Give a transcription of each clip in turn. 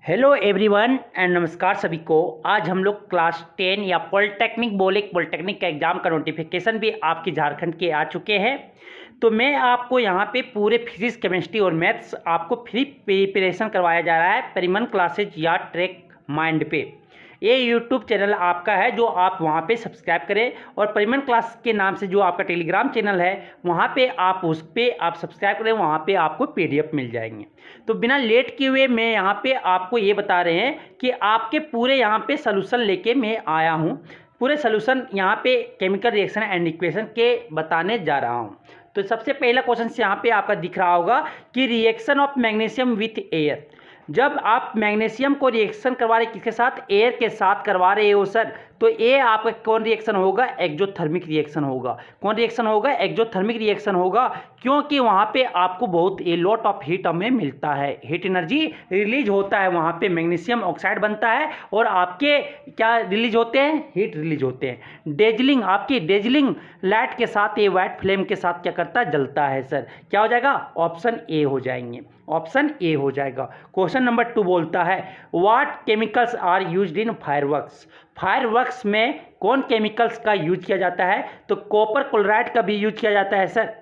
Hello everyone and नमस्कार सभी को। आज हम लोग क्लास 10 या पॉलिटेक्निक का एग्ज़ाम का नोटिफिकेशन भी आपकी झारखंड के आ चुके हैं। तो मैं आपको यहाँ पे पूरे फिजिक्स केमिस्ट्री और मैथ्स आपको फ्री प्रिपरेशन करवाया जा रहा है परिमन क्लासेज या ट्रैक माइंड पे। ये यूट्यूब चैनल आपका है जो आप वहाँ पे सब्सक्राइब करें, और परिमन क्लास के नाम से जो आपका टेलीग्राम चैनल है वहाँ पे आप उस पर आप सब्सक्राइब करें, वहाँ पे आपको PDF मिल जाएंगे। तो बिना लेट किए हुए मैं यहाँ पे आपको ये बता रहे हैं कि आपके पूरे यहाँ पे सलूशन लेके मैं आया हूँ। पूरे सलूशन यहाँ पे केमिकल रिएक्शन एंड इक्वेशन के बताने जा रहा हूँ। तो सबसे पहला क्वेश्चन से यहाँ पे आपका दिख रहा होगा कि reaction of magnesium with air. जब आप मैग्नीशियम को रिएक्शन करवा रहे किसके साथ, एयर के साथ करवा रहे हो सर, तो ये आपका कौन रिएक्शन होगा, एक्सोथर्मिक रिएक्शन होगा। कौन रिएक्शन होगा, एक्सोथर्मिक रिएक्शन होगा, क्योंकि वहाँ पे आपको बहुत ए लॉट ऑफ हीट हमें मिलता है, हीट एनर्जी रिलीज होता है। वहाँ पे मैग्नीशियम ऑक्साइड बनता है और आपके क्या रिलीज होते हैं, हीट रिलीज होते हैं। डेजलिंग, आपकी डेजलिंग लाइट के साथ ये वाइट फ्लेम के साथ क्या करता है, जलता है सर। क्या हो जाएगा, ऑप्शन ए हो जाएंगे, ऑप्शन ए हो जाएगा। क्वेश्चन नंबर 2 बोलता है what chemicals are used in fireworks. Fireworks में कौन केमिकल्स का यूज किया जाता है, तो कॉपर क्लोराइड का भी यूज किया जाता है सर।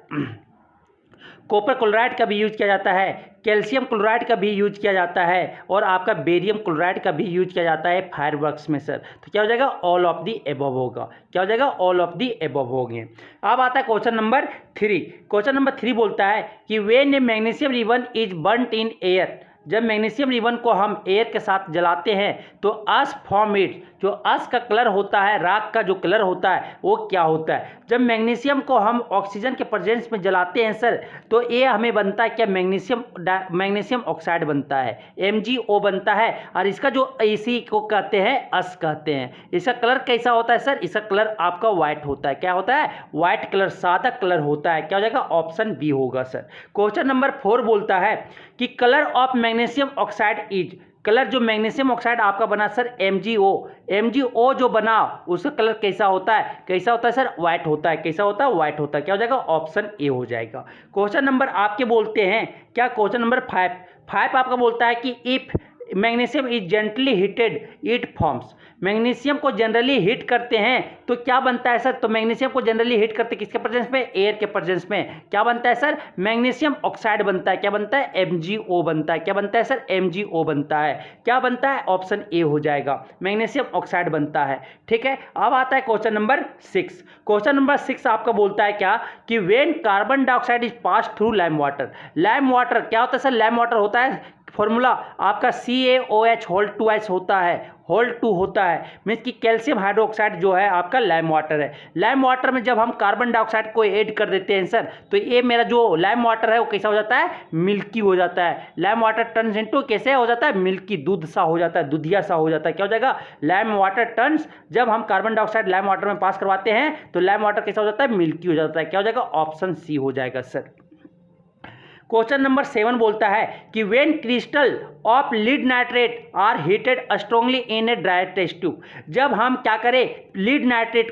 कॉपर क्लोराइड का भी यूज किया जाता है, कैल्शियम क्लोराइड का भी यूज किया जाता है, और आपका बेरियम क्लोराइड का भी यूज किया जाता है फायरवर्क्स में सर। तो क्या हो जाएगा, ऑल ऑफ दी एबव होगा। क्या हो जाएगा, ऑल ऑफ दी एबव होंगे। अब आता है क्वेश्चन नंबर 3। क्वेश्चन नंबर 3 बोलता है कि when A magnesium ribbon is burnt in air. जब मैग्नीशियम रिबन को हम एयर के साथ जलाते हैं तो अस फॉर्म इट, जो अस का कलर होता है, राख का जो कलर होता है वो क्या होता है। जब मैग्नीशियम को हम ऑक्सीजन के प्रेजेंस में जलाते हैं सर, तो ये हमें बनता है क्या, मैग्नीशियम ऑक्साइड बनता है, MgO बनता है। और इसका जो इसी को कहते हैं अस कहते हैं। इसका कलर कैसा होता है सर, इसका कलर आपका व्हाइट होता है। क्या होता है, व्हाइट कलर, सादा कलर होता है। क्या हो जाएगा, ऑप्शन बी होगा सर। क्वेश्चन नंबर 4 बोलता है कि colour of magnesium oxide is. Colour जो मैग्नीशियम ऑक्साइड आपका बना सर MgO जो बना उसका कलर कैसा होता है, कैसा होता है सर, व्हाइट होता है। कैसा होता है, व्हाइट होता है। क्या हो जाएगा, ऑप्शन ए हो जाएगा। क्वेश्चन नंबर आपके बोलते हैं क्या, क्वेश्चन नंबर 5 आपका बोलता है कि if magnesium is gently heated it forms. Magnesium को जनरली हीट करते हैं तो क्या बनता है सर, तो मैग्नीशियम को जनरली हीट करते किसके प्रेजेंस में, एयर के प्रेजेंस में क्या बनता है सर, मैग्नीशियम ऑक्साइड बनता है। क्या बनता है, MgO बनता है। क्या बनता है सर, MgO बनता है। क्या बनता है, ऑप्शन ए हो जाएगा, मैग्नीशियम ऑक्साइड बनता है। ठीक है, अब आता है क्वेश्चन नंबर 6। क्वेश्चन नंबर 6 आपका बोलता है क्या कि when carbon dioxide is pass through lime water. Lime water क्या होता है सर, लाइम वाटर होता है फॉर्मूला आपका CaOH होता है, होल 2 होता है, मीन्स कि कैल्शियम हाइड्रोक्साइड जो है आपका लाइम वाटर है। लाइम वाटर में जब हम कार्बन डाइऑक्साइड को ऐड कर देते हैं सर, तो ये मेरा जो लाइम वाटर है वो कैसा हो जाता है, मिल्की हो जाता है। लाइम वाटर टर्न्स इनटू कैसे हो जाता है, मिल्की, दूध सा हो जाता है, दूधिया सा हो जाता है। क्या हो जाएगा, लाइम वाटर टर्न्स, जब हम कार्बन डाइऑक्साइड लाइम वाटर में पास करवाते हैं तो लाइम वाटर कैसा हो जाता है, मिल्की हो जाता है। क्या हो जाएगा, ऑप्शन सी हो जाएगा सर। क्वेश्चन नंबर 7 बोलता है कि when crystal of lead nitrate are heated strongly in a dry test tube. जब हम क्या करें, लीड नाइट्रेट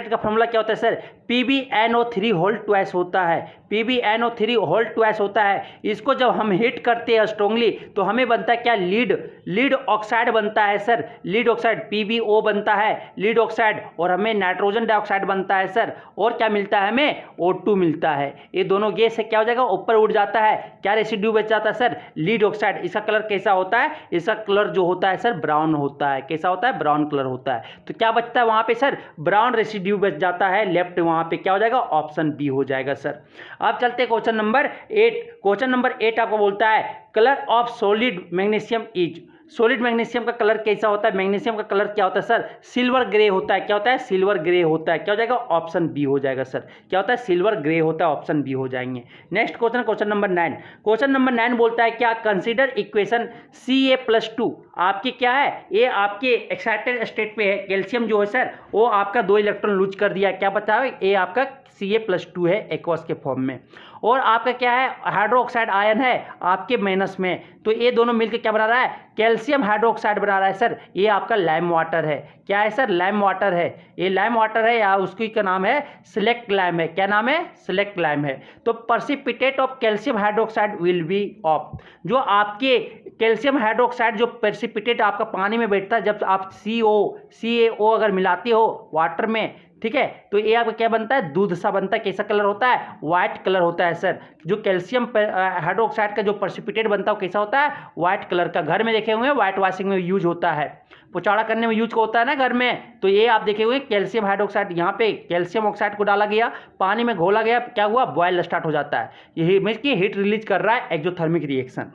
का फॉर्मूला क्या होता है सर, PbNO3 होल ट्वाइस होता है, PbNO3 होल ट्वाइस होता है। इसको जब हम हीट करते हैं स्ट्रांगली तो हमें बनता है क्या, लीड ऑक्साइड बनता है सर, लीड ऑक्साइड PbO बनता है, लीड ऑक्साइड, और हमें नाइट्रोजन डाइऑक्साइड बनता है सर, और क्या मिलता है हमें, O2 मिलता है। ये दोनों गैस से क्या हो जाएगा, ऊपर उड़ जाता है। क्या रेसिड्यू बच जाता है सर, लीड ऑक्साइड। इसका कलर कैसा होता है, इसका कलर जो होता है सर ब्राउन होता है। कैसा होता है, ब्राउन कलर होता है। तो क्या बचता है वहां पे सर, ब्राउन रेसिड्यू बच जाता है लेफ्ट, वहां पे क्या हो जाएगा, ऑप्शन बी हो जाएगा सर। अब चलते हैं क्वेश्चन नंबर 8। क्वेश्चन नंबर 8 आपको बोलता है colour of solid magnesium is. Solid magnesium का कलर कैसा होता है, मैग्नीशियम का कलर क्या होता है सर, सिल्वर ग्रे होता है। क्या होता है, सिल्वर ग्रे होता है। क्या हो जाएगा, ऑप्शन बी हो जाएगा सर। क्या होता है, सिल्वर ग्रे होता है, ऑप्शन बी हो जाएंगे। Next question, question number 9। Question number 9 बोलता है क्या, कंसीडर इक्वेशन Ca+2। आपकी क्या है, ये आपके एक्साइटेड स्टेट पे है, कैल्शियम जो है सर वो आपका 2 इलेक्ट्रॉन लूज कर दिया। क्या बता है, ये आपका Ca+2 है एक्वस के फॉर्म में। और आपका क्या है, हाइड्रोक्साइड आयन है आपके माइनस में, तो ये दोनों मिलकर क्या बना रहा है, कैल्शियम हाइड्रोक्साइड बना रहा है सर। ये आपका लाइम वाटर है, क्या है सर, लाइम वाटर है, ये लाइम वाटर है या उसकी का नाम है सिलेक्ट लाइम है, क्या नाम है, सिलेक्ट लाइम है। तो precipitate of calcium hydroxide will be of, जो आपके कैल्शियम हाइड्रोक्साइड जो प्रेसिपिटेट आपका पानी में बैठता है, जब आप CaO अगर मिलाते हो वाटर में, ठीक है, तो ये आपका क्या बनता है, दूध सा बनता है। कैसा कलर होता है, व्हाइट कलर होता है सर। जो कैल्शियम हाइड्रोक्साइड का जो प्रेसिपिटेट बनता है वो कैसा होता है, व्हाइट कलर का। घर में देखे हुए हैं व्हाइट वॉशिंग में यूज होता है, पोचाड़ा करने में यूज होता है ना घर में। तो ये आप देखे हुए कैल्शियम हाइड्रोक्साइड, यहाँ पे कैल्शियम ऑक्साइड को डाला गया, पानी में घोला गया, क्या हुआ, बॉयल स्टार्ट हो जाता है। ये मींस की हीट रिलीज कर रहा है, एक्सोथर्मिक रिएक्शन।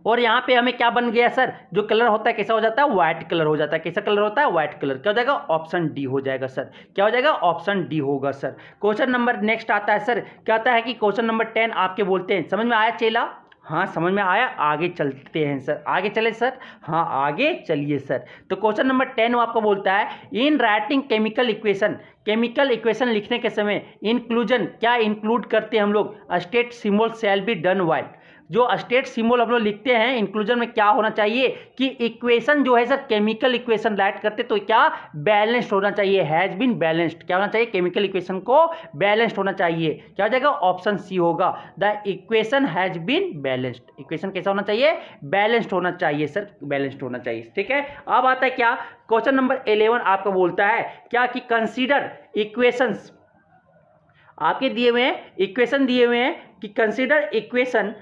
और यहाँ पे हमें क्या बन गया सर, जो कलर होता है कैसा हो जाता है, व्हाइट कलर हो जाता है। कैसा कलर होता है, व्हाइट कलर। क्या हो जाएगा, ऑप्शन डी हो जाएगा सर। क्या हो जाएगा, ऑप्शन डी होगा सर। क्वेश्चन नंबर नेक्स्ट आता है सर, क्या आता है कि क्वेश्चन नंबर 10 आपके बोलते हैं, समझ में आया चेला, हाँ समझ में आया, आगे चलते हैं सर, आगे चले सर, हाँ आगे चलिए सर। तो क्वेश्चन नंबर 10 आपको बोलता है, in writing chemical equation, chemical equation लिखने के समय इंक्लूजन क्या इंक्लूड करते हैं हम लोग, state symbol shall be done while. जो स्टेट सिंबल हम लोग लिखते हैं इंक्लूजन में क्या होना चाहिए कि इक्वेशन जो है सर, केमिकल इक्वेशन राइट करते तो क्या बैलेंस्ड होना चाहिए, हैज बीन बैलेंस्ड। क्या होना चाहिए, केमिकल इक्वेशन को बैलेंस्ड होना चाहिए। क्या हो जाएगा, ऑप्शन सी होगा, the equation has been balanced. Equation कैसा होना चाहिए, बैलेंस्ड होना चाहिए सर, बैलेंस्ड होना चाहिए। ठीक है, अब आता है क्या, क्वेश्चन नंबर 11 आपको बोलता है क्या कि कंसीडर इक्वेशंस, आपके दिए हुए हैं इक्वेशन, दिए हुए हैं कि कंसीडर इक्वेशन,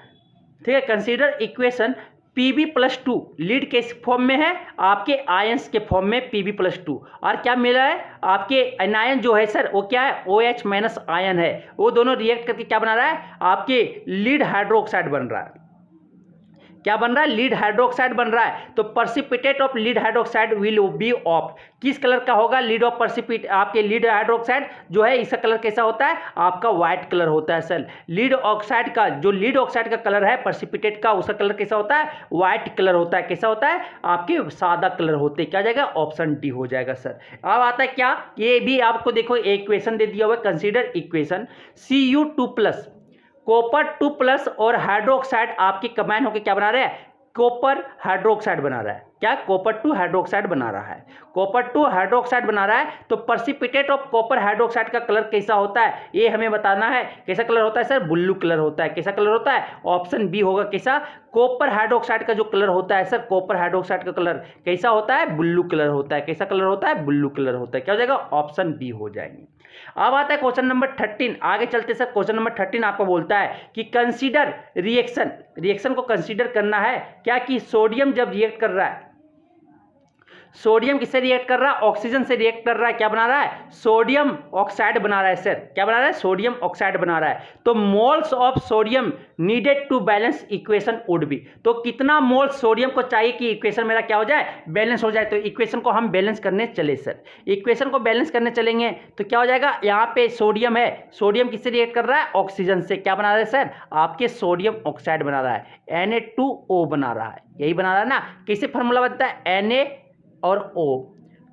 ठीक है, कंसीडर इक्वेशन Pb+2 लीड के फॉर्म में है, आपके आयंस के फॉर्म में Pb+2, और क्या मिला है आपके अनायन जो है सर, वो क्या है, OH- आयन है। वो दोनों रिएक्ट करके क्या बना रहा है, आपके लीड हाइड्रोक्साइड बन रहा है। क्या बन रहा है, लीड हाइड्रोक्साइड बन रहा है। तो precipitate of lead hydroxide will be of, किस कलर का होगा, लीड ऑफ प्रेसिपिट, आपके लीड हाइड्रोक्साइड जो है इसका कलर कैसा होता है, आपका व्हाइट कलर होता है सर। लीड ऑक्साइड का, जो लीड ऑक्साइड का कलर है प्रेसिपिटेट का, उसका कलर कैसा होता है, व्हाइट कलर होता है। कैसा होता है, आपके सादा कलर होते हैं। क्या जाएगा, ऑप्शन डी हो जाएगा सर। अब आता है क्या, ये भी आपको देखो इक्वेशन दे दिया हुआ है, कंसीडर इक्वेशन Cu2+, कॉपर 2+ और हाइड्रोक्साइड आपकी कंबाइन होकर क्या बना रहे हैं, कॉपर हाइड्रोक्साइड बना रहा है। क्या, कॉपर 2 हाइड्रोक्साइड बना रहा है, कॉपर 2 हाइड्रोक्साइड बना रहा है। तो प्रेसिपिटेट ऑफ कॉपर हाइड्रोक्साइड का कलर कैसा होता है, ये हमें बताना है। कैसा कलर होता है सर, ब्लू कलर होता है। कैसा कलर होता है, ऑप्शन बी होगा। कैसा, कॉपर हाइड्रोक्साइड का जो कलर होता है सर, कॉपर हाइड्रोक्साइड का कलर कैसा होता है, ब्लू कलर होता है। कैसा कलर होता है, ब्लू कलर होता है। क्या हो जाएगा, ऑप्शन बी हो जाएंगे। अब आता है क्वेश्चन नंबर 13, आगे चलते सर। क्वेश्चन नंबर 13 आपको बोलता है कि कंसीडर रिएक्शन, रिएक्शन को कंसीडर करना है क्या कि सोडियम जब रिएक्ट कर रहा है, सोडियम किससे रिएक्ट कर रहा है, ऑक्सीजन से रिएक्ट कर रहा है। क्या बना रहा है, सोडियम ऑक्साइड बना रहा है सर। क्या बना रहा है, सोडियम ऑक्साइड बना रहा है। तो moles of sodium needed to balance equation would be, तो कितना मोल सोडियम को चाहिए कि इक्वेशन मेरा क्या हो जाए, बैलेंस हो जाए। तो इक्वेशन को हम बैलेंस करने चले सर, इक्वेशन को बैलेंस करने चलेंगे तो क्या हो जाएगा, यहाँ पे सोडियम है, सोडियम किससे रिएक्ट कर रहा है, ऑक्सीजन से। क्या बना रहा है सर, आपके सोडियम ऑक्साइड बना रहा है, Na2O बना रहा है, यही बना रहा है ना। कैसे फॉर्मूला बनता है, Na और O,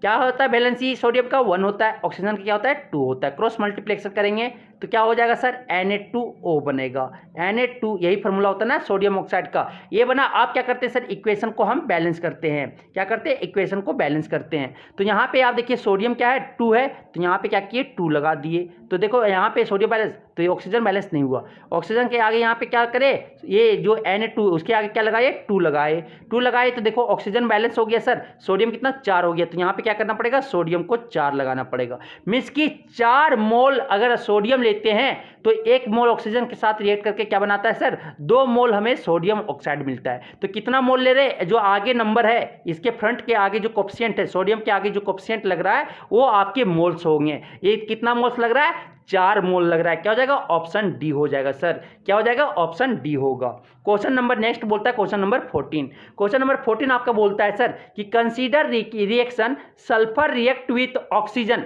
क्या होता है बैलेंसी, सोडियम का 1 होता है, ऑक्सीजन का क्या होता है 2 होता है। क्रॉस मल्टीप्लेक्शन करेंगे तो क्या हो जाएगा सर, Na2O बनेगा। Na2 यही फॉर्मूला होता है ना सोडियम ऑक्साइड का, ये बना। आप क्या करते हैं सर, इक्वेशन को हम बैलेंस करते हैं। क्या करते हैं, इक्वेशन को बैलेंस करते हैं। तो यहाँ पे आप देखिए सोडियम क्या है 2 है, तो यहाँ पे क्या किए 2 लगा दिए। तो देखो यहाँ पे सोडियम बैलेंस, तो ये ऑक्सीजन बैलेंस नहीं हुआ। ऑक्सीजन के आगे यहाँ पे क्या करे, ये जो Na2 उसके आगे क्या लगाए 2 लगाए, 2 लगाए तो देखो ऑक्सीजन बैलेंस हो गया सर, सोडियम कितना 4 हो गया। तो यहाँ पे क्या करना पड़ेगा, सोडियम को 4 लगाना पड़ेगा। मीन्स की 4 मोल अगर सोडियम लेते हैं तो 1 मोल ऑक्सीजन के साथ रिएक्ट करके क्या बनाता है सर, 2 मोल हमें सोडियम ऑक्साइड मिलता है। तो कितना मोल ले रहे, जो आगे नंबर है इसके फ्रंट के आगे जो कोफिशिएंट है, सोडियम के आगे जो कोफिशिएंट लग रहा है वो आपके मोल्स होंगे। ये कितना मोल्स लग रहा है, 4 मोल लग रहा है। क्या हो जाएगा, ऑप्शन डी हो जाएगा सर। क्या हो जाएगा, ऑप्शन डी होगा। क्वेश्चन नंबर नेक्स्ट बोलता है क्वेश्चन नंबर 14, क्वेश्चन नंबर 14 आपका बोलता है सर कि consider reaction sulphur react with oxygen,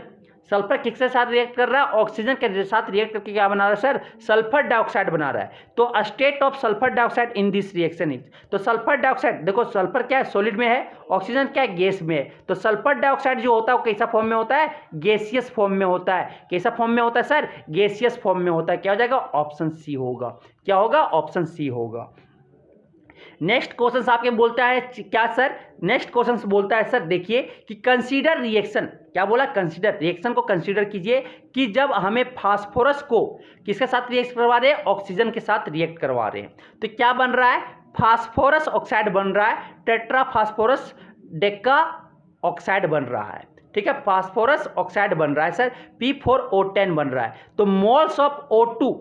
sulphur किसके साथ रिएक्ट कर रहा है, ऑक्सीजन के साथ रिएक्ट करके क्या बना रहा है सर, सल्फर डाइऑक्साइड बना रहा है। तो state of sulphur dioxide in this reaction is, तो सल्फर डाइऑक्साइड देखो सल्फर क्या है सॉलिड में है, ऑक्सीजन क्या है गैस में है, तो सल्फर डाइऑक्साइड जो होता है वो कैसा फॉर्म में होता है, गैसियस फॉर्म में होता है। कैसा फॉर्म में होता है सर, गैसियस फॉर्म में होता है। क्या हो जाएगा, ऑप्शन सी होगा। क्या होगा, ऑप्शन सी होगा। नेक्स्ट क्वेश्चन आपके बोलता है क्या सर, नेक्स्ट क्वेश्चन बोलता है सर देखिए कि कंसीडर रिएक्शन, क्या बोला, कंसीडर रिएक्शन को कंसीडर कीजिए कि जब हमें फास्फोरस को किसके साथ रिएक्ट करवा रहे हैं, ऑक्सीजन के साथ रिएक्ट करवा रहे हैं, तो क्या बन रहा है, फास्फोरस ऑक्साइड बन रहा है, टेट्रा फास्फोरस डेका ऑक्साइड बन रहा है। ठीक है, फास्फोरस ऑक्साइड बन रहा है सर, P4O10 बन रहा है। तो मोल्स ऑफ O2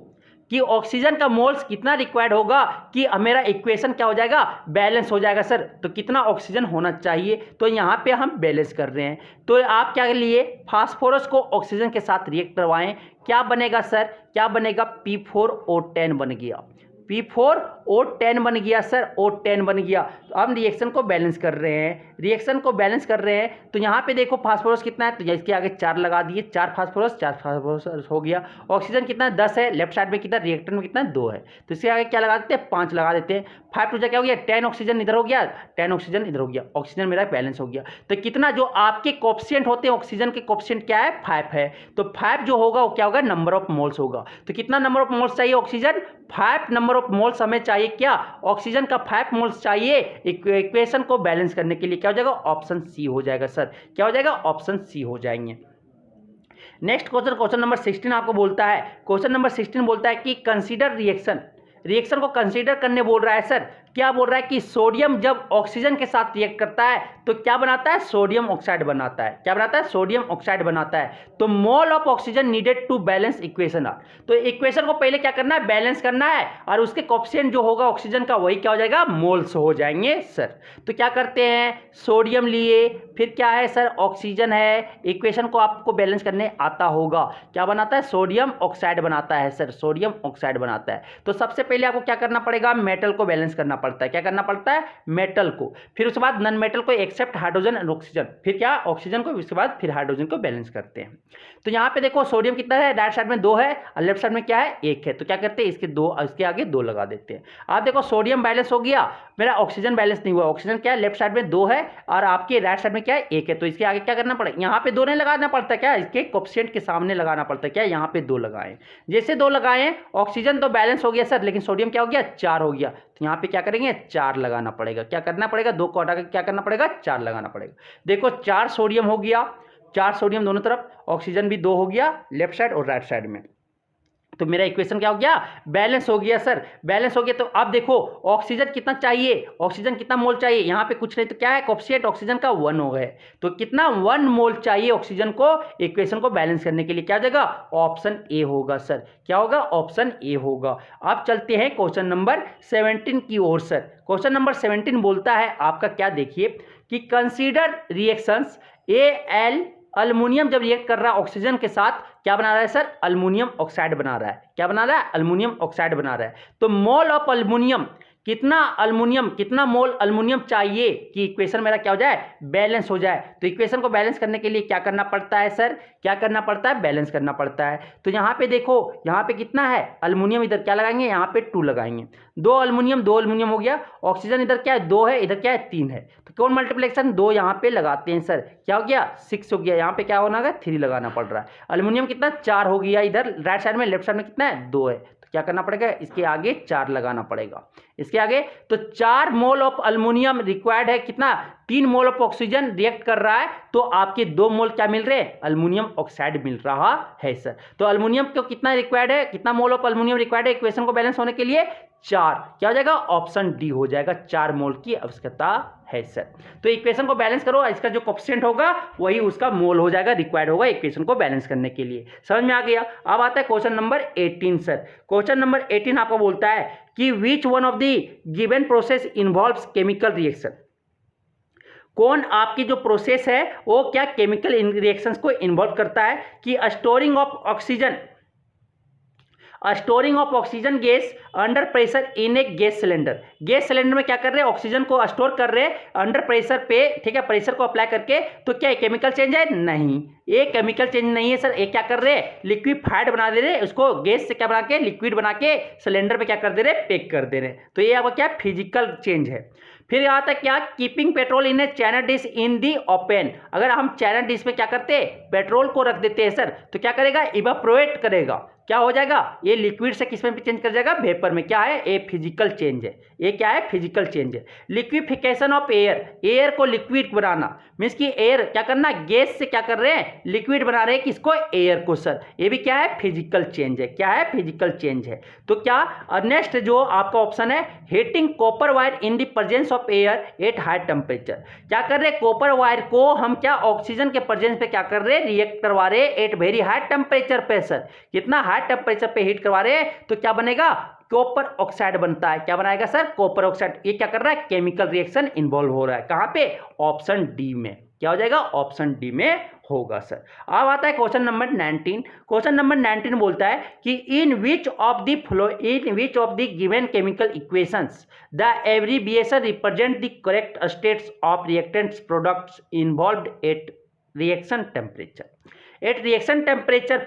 कि ऑक्सीजन का मोल्स कितना रिक्वायर्ड होगा कि मेरा इक्वेशन क्या हो जाएगा, बैलेंस हो जाएगा सर। तो कितना ऑक्सीजन होना चाहिए, तो यहाँ पे हम बैलेंस कर रहे हैं। तो आप क्या लिए, फास्फोरस को ऑक्सीजन के साथ रिएक्ट करवाएं, क्या बनेगा सर, क्या बनेगा, P4O10 बन गया, P4O10 बन गया सर, O10 बन गया। तो हम रिएक्शन को बैलेंस कर रहे हैं, रिएक्शन को बैलेंस कर रहे हैं। तो यहाँ पे देखो फास्फोरस कितना है, तो इसके आगे 4 लगा दिए, 4 फास्फोरस हो गया। ऑक्सीजन कितना है, 10 है, लेफ्ट साइड में कितना, रिएक्टर में कितना है, 2 है, तो इसके आगे क्या लगा देते हैं, 5 लगा देते हैं। 5 टू क्या हो गया, 10 ऑक्सीजन इधर हो गया, 10 ऑक्सीजन इधर हो गया, ऑक्सीजन मेरा बैलेंस हो गया। तो कितना जो आपके कोएफिशिएंट होते हैं ऑक्सीजन के कोएफिशिएंट क्या है, 5 है। तो 5 जो होगा वो क्या होगा, नंबर ऑफ मोल्स होगा। तो कितना नंबर ऑफ मोल्स चाहिए ऑक्सीजन, 5 नंबर ऑफ मोल्स हमें चाहिए, क्या, ऑक्सीजन का 5 मोल्स चाहिए इक्वेशन को बैलेंस करने के लिए। क्या हो जाएगा, ऑप्शन सी हो जाएगा सर। क्या हो जाएगा, ऑप्शन सी हो जाएंगे। नेक्स्ट क्वेश्चन, क्वेश्चन नंबर 16 आपको बोलता है, क्वेश्चन नंबर 16 बोलता है कि कंसीडर रिएक्शन, रिएक्शन को कंसीडर करने बोल रहा है सर। क्या बोल रहा है कि सोडियम जब ऑक्सीजन के साथ रिएक्ट करता है तो क्या बनाता है, सोडियम ऑक्साइड बनाता है। क्या बनाता है, सोडियम ऑक्साइड बनाता है। तो mole of oxygen needed to balance equation are, तो इक्वेशन को पहले क्या करना है, बैलेंस करना है, और उसके कोएफिशिएंट जो होगा ऑक्सीजन का वही क्या हो जाएगा, मोल्स हो जाएंगे सर। तो क्या करते हैं, सोडियम लिए, फिर क्या है सर, ऑक्सीजन है, इक्वेशन को आपको बैलेंस करने आता होगा। क्या बनाता है, सोडियम ऑक्साइड बनाता है सर, सोडियम ऑक्साइड बनाता है। तो सबसे पहले आपको क्या करना पड़ेगा, मेटल को बैलेंस करना पड़ता है। क्या करना पड़ता है, मेटल को, फिर उसके बाद नॉन मेटल को एक्सेप्ट हाइड्रोजन एंड ऑक्सीजन, फिर क्या, ऑक्सीजन को, उसके बाद फिर हाइड्रोजन को बैलेंस करते हैं। तो यहाँ पे देखो सोडियम कितना है, राइट साइड में 2 है और लेफ्ट साइड में क्या है, 1 है। तो क्या करते हैं, इसके 2, इसके आगे 2 लगा देते हैं। आप देखो सोडियम बैलेंस हो गया, मेरा ऑक्सीजन बैलेंस नहीं हुआ। ऑक्सीजन क्या है, लेफ्ट साइड में 2 है और आपके राइट साइड में क्या है, 1 है। तो इसके आगे क्या करना पड़ेगा, यहाँ पे 2 नहीं लगाना पड़ता, क्या इसके कोएफिशिएंट के सामने लगाना पड़ता है। क्या, यहाँ पे 2 लगाएं, जैसे 2 लगाएं, ऑक्सीजन तो बैलेंस हो गया सर, लेकिन सोडियम क्या हो गया, 4 हो गया। तो यहाँ पे क्या करेंगे, 4 लगाना पड़ेगा। क्या करना पड़ेगा, 2 को हटा के क्या करना पड़ेगा, 4 लगाना पड़ेगा। देखो 4 सोडियम हो गया, 4 सोडियम दोनों तरफ, ऑक्सीजन भी 2 हो गया लेफ्ट साइड और राइट साइड में। तो मेरा इक्वेशन क्या हो गया, बैलेंस हो गया सर, बैलेंस हो गया। तो अब देखो ऑक्सीजन कितना चाहिए, ऑक्सीजन कितना मोल चाहिए, यहाँ पे कुछ नहीं तो क्या है, कोएफिशिएंट ऑक्सीजन का 1 हो गए। तो कितना, 1 मोल चाहिए ऑक्सीजन को इक्वेशन को बैलेंस करने के लिए। क्या हो जाएगा, ऑप्शन ए होगा सर। क्या होगा, ऑप्शन ए होगा। अब चलते हैं क्वेश्चन नंबर 17 की ओर सर। क्वेश्चन नंबर 17 बोलता है आपका, क्या देखिए कि कंसीडर रिएक्शंस Al अल्युमिनियम जब रिएक्ट कर रहा है ऑक्सीजन के साथ, क्या बना रहा है सर, अल्युमिनियम ऑक्साइड बना रहा है। क्या बना रहा है, अल्युमिनियम ऑक्साइड बना रहा है। तो मोल ऑफ अल्युमिनियम, कितना अल्युमिनियम, कितना मोल अल्युमिनियम चाहिए कि इक्वेशन मेरा क्या हो जाए, बैलेंस हो जाए। तो इक्वेशन को बैलेंस करने के लिए क्या करना पड़ता है सर, क्या करना पड़ता है, बैलेंस करना पड़ता है। तो यहाँ पे देखो, यहाँ पे कितना है अल्युमिनियम, इधर क्या लगाएंगे, यहाँ पे 2 लगाएंगे, 2 अल्युमिनियम हो गया। ऑक्सीजन इधर क्या है, 2 है, इधर क्या है, 3 है। तो कौन मल्टीप्लिकेशन, 2 यहाँ पे लगाते हैं सर। क्या हो गया, 6 हो गया। यहाँ पे क्या होना है, 3 लगाना पड़ रहा है। अल्युमिनियम कितना, 4 हो गया इधर राइट साइड में, लेफ्ट साइड में कितना है, 2 है। तो क्या करना पड़ेगा, इसके आगे 4 लगाना पड़ेगा, इसके आगे। तो 4 मोल ऑफ अल्युमिनियम रिक्वायर्ड है, कितना, 3 मोल ऑफ ऑक्सीजन रिएक्ट कर रहा है, तो आपके 2 मोल क्या मिल रहे हैं, अल्युमिनियम ऑक्साइड मिल रहा है सर। तो अल्युमिनियम को कितना रिक्वायर्ड है, कितना मोल ऑफ अल्युमिनियम रिक्वायर्ड है इक्वेशन को बैलेंस होने के लिए, 4। क्या हो जाएगा, ऑप्शन डी हो जाएगा, 4 मोल की आवश्यकता है सर। तो इक्वेशन को बैलेंस करो, इसका जो कोएफिशिएंट होगा वही उसका मोल हो जाएगा, रिक्वायर्ड होगा इक्वेशन को बैलेंस करने के लिए। समझ में आ गया। अब आता है question number 18 sir. Question number 18 आपको बोलता है कि which one of the given process involves chemical reaction, कौन आपकी जो प्रोसेस है वो क्या केमिकल रिएक्शंस को इन्वॉल्व करता है कि storing of oxygen storing of oxygen gas under pressure in A gas cylinder. Gas cylinder में क्या कर रहे हैं, ऑक्सीजन को स्टोर कर रहे हैं अंडर प्रेशर पे, ठीक है, प्रेशर को अप्लाई करके। तो क्या केमिकल चेंज है? नहीं, ये केमिकल चेंज नहीं है सर। ये क्या कर रहे हैं, लिक्विफाइड बना दे रहे हैं, उसको गैस से क्या बना के, लिक्विड बना के सिलेंडर पे क्या कर दे रहे हैं, पैक कर दे रहे हैं। तो ये आपका क्या फिजिकल चेंज है। फिर यहाँ तक क्या, keeping petrol in A China dish in the open. अगर हम चाइना डिश में क्या करते हैं, पेट्रोल को रख देते हैं सर, तो क्या करेगा, इवापोरेट करेगा, क्या हो जाएगा, ये लिक्विड से किस में चेंज कर जाएगा, वेपर में। क्या है, ये फिजिकल चेंज है। ये क्या है, फिजिकल चेंज है। लिक्विफिकेशन ऑफ एयर, एयर को लिक्विड बनाना, मीन्स कि एयर क्या करना, गैस से क्या कर रहे हैं, लिक्विड बना रहे हैं, किसको, एयर को सर। ये भी क्या है, फिजिकल चेंज है। क्या है, फिजिकल चेंज है। तो क्या नेक्स्ट जो आपका ऑप्शन है, heating copper wire in the presence of air at high temperature. क्या कर रहे हैं, कॉपर वायर को हम क्या ऑक्सीजन के प्रेजेंस पे क्या कर रहे हैं, रिएक्ट करवा रहे हैं एट वेरी हाई टेम्परेचर पे सर। कितना हाई टेम्परेचर पे हीट करवा रहे हैं, तो क्या बनेगा, कॉपर ऑक्साइड बनता है। क्या बनाएगा सर, कॉपर ऑक्साइड। ये क्या कर रहा है, केमिकल रिएक्शन इन्वॉल्व हो रहा है। कहां पे, ऑप्शन डी में। क्या हो जाएगा, ऑप्शन डी में होगा सर। अब आता है क्वेश्चन नंबर 19। क्वेश्चन नंबर 19 बोलता है कि in which of the given chemical equations the abbreviation represent the correct states of reactants products involved at reaction temperature. At reaction temperature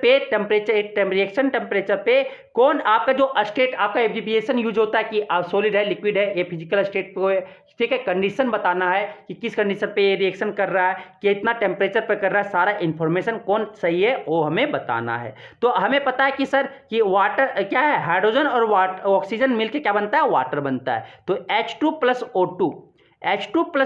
पे कौन आपका जो स्टेट, आपका एब्रिविएशन यूज होता है कि सॉलिड है, लिक्विड है, ये फिजिकल स्टेट को, ठीक है, कंडीशन बताना है कि किस कंडीशन पे ये रिएक्शन कर रहा है, कितना टेम्परेचर पे कर रहा है, सारा इंफॉर्मेशन कौन सही है वो हमें बताना है। तो हमें पता है कि सर कि वाटर क्या है, हाइड्रोजन और ऑक्सीजन मिलकर क्या बनता है, वाटर बनता है। तो H2 प्लस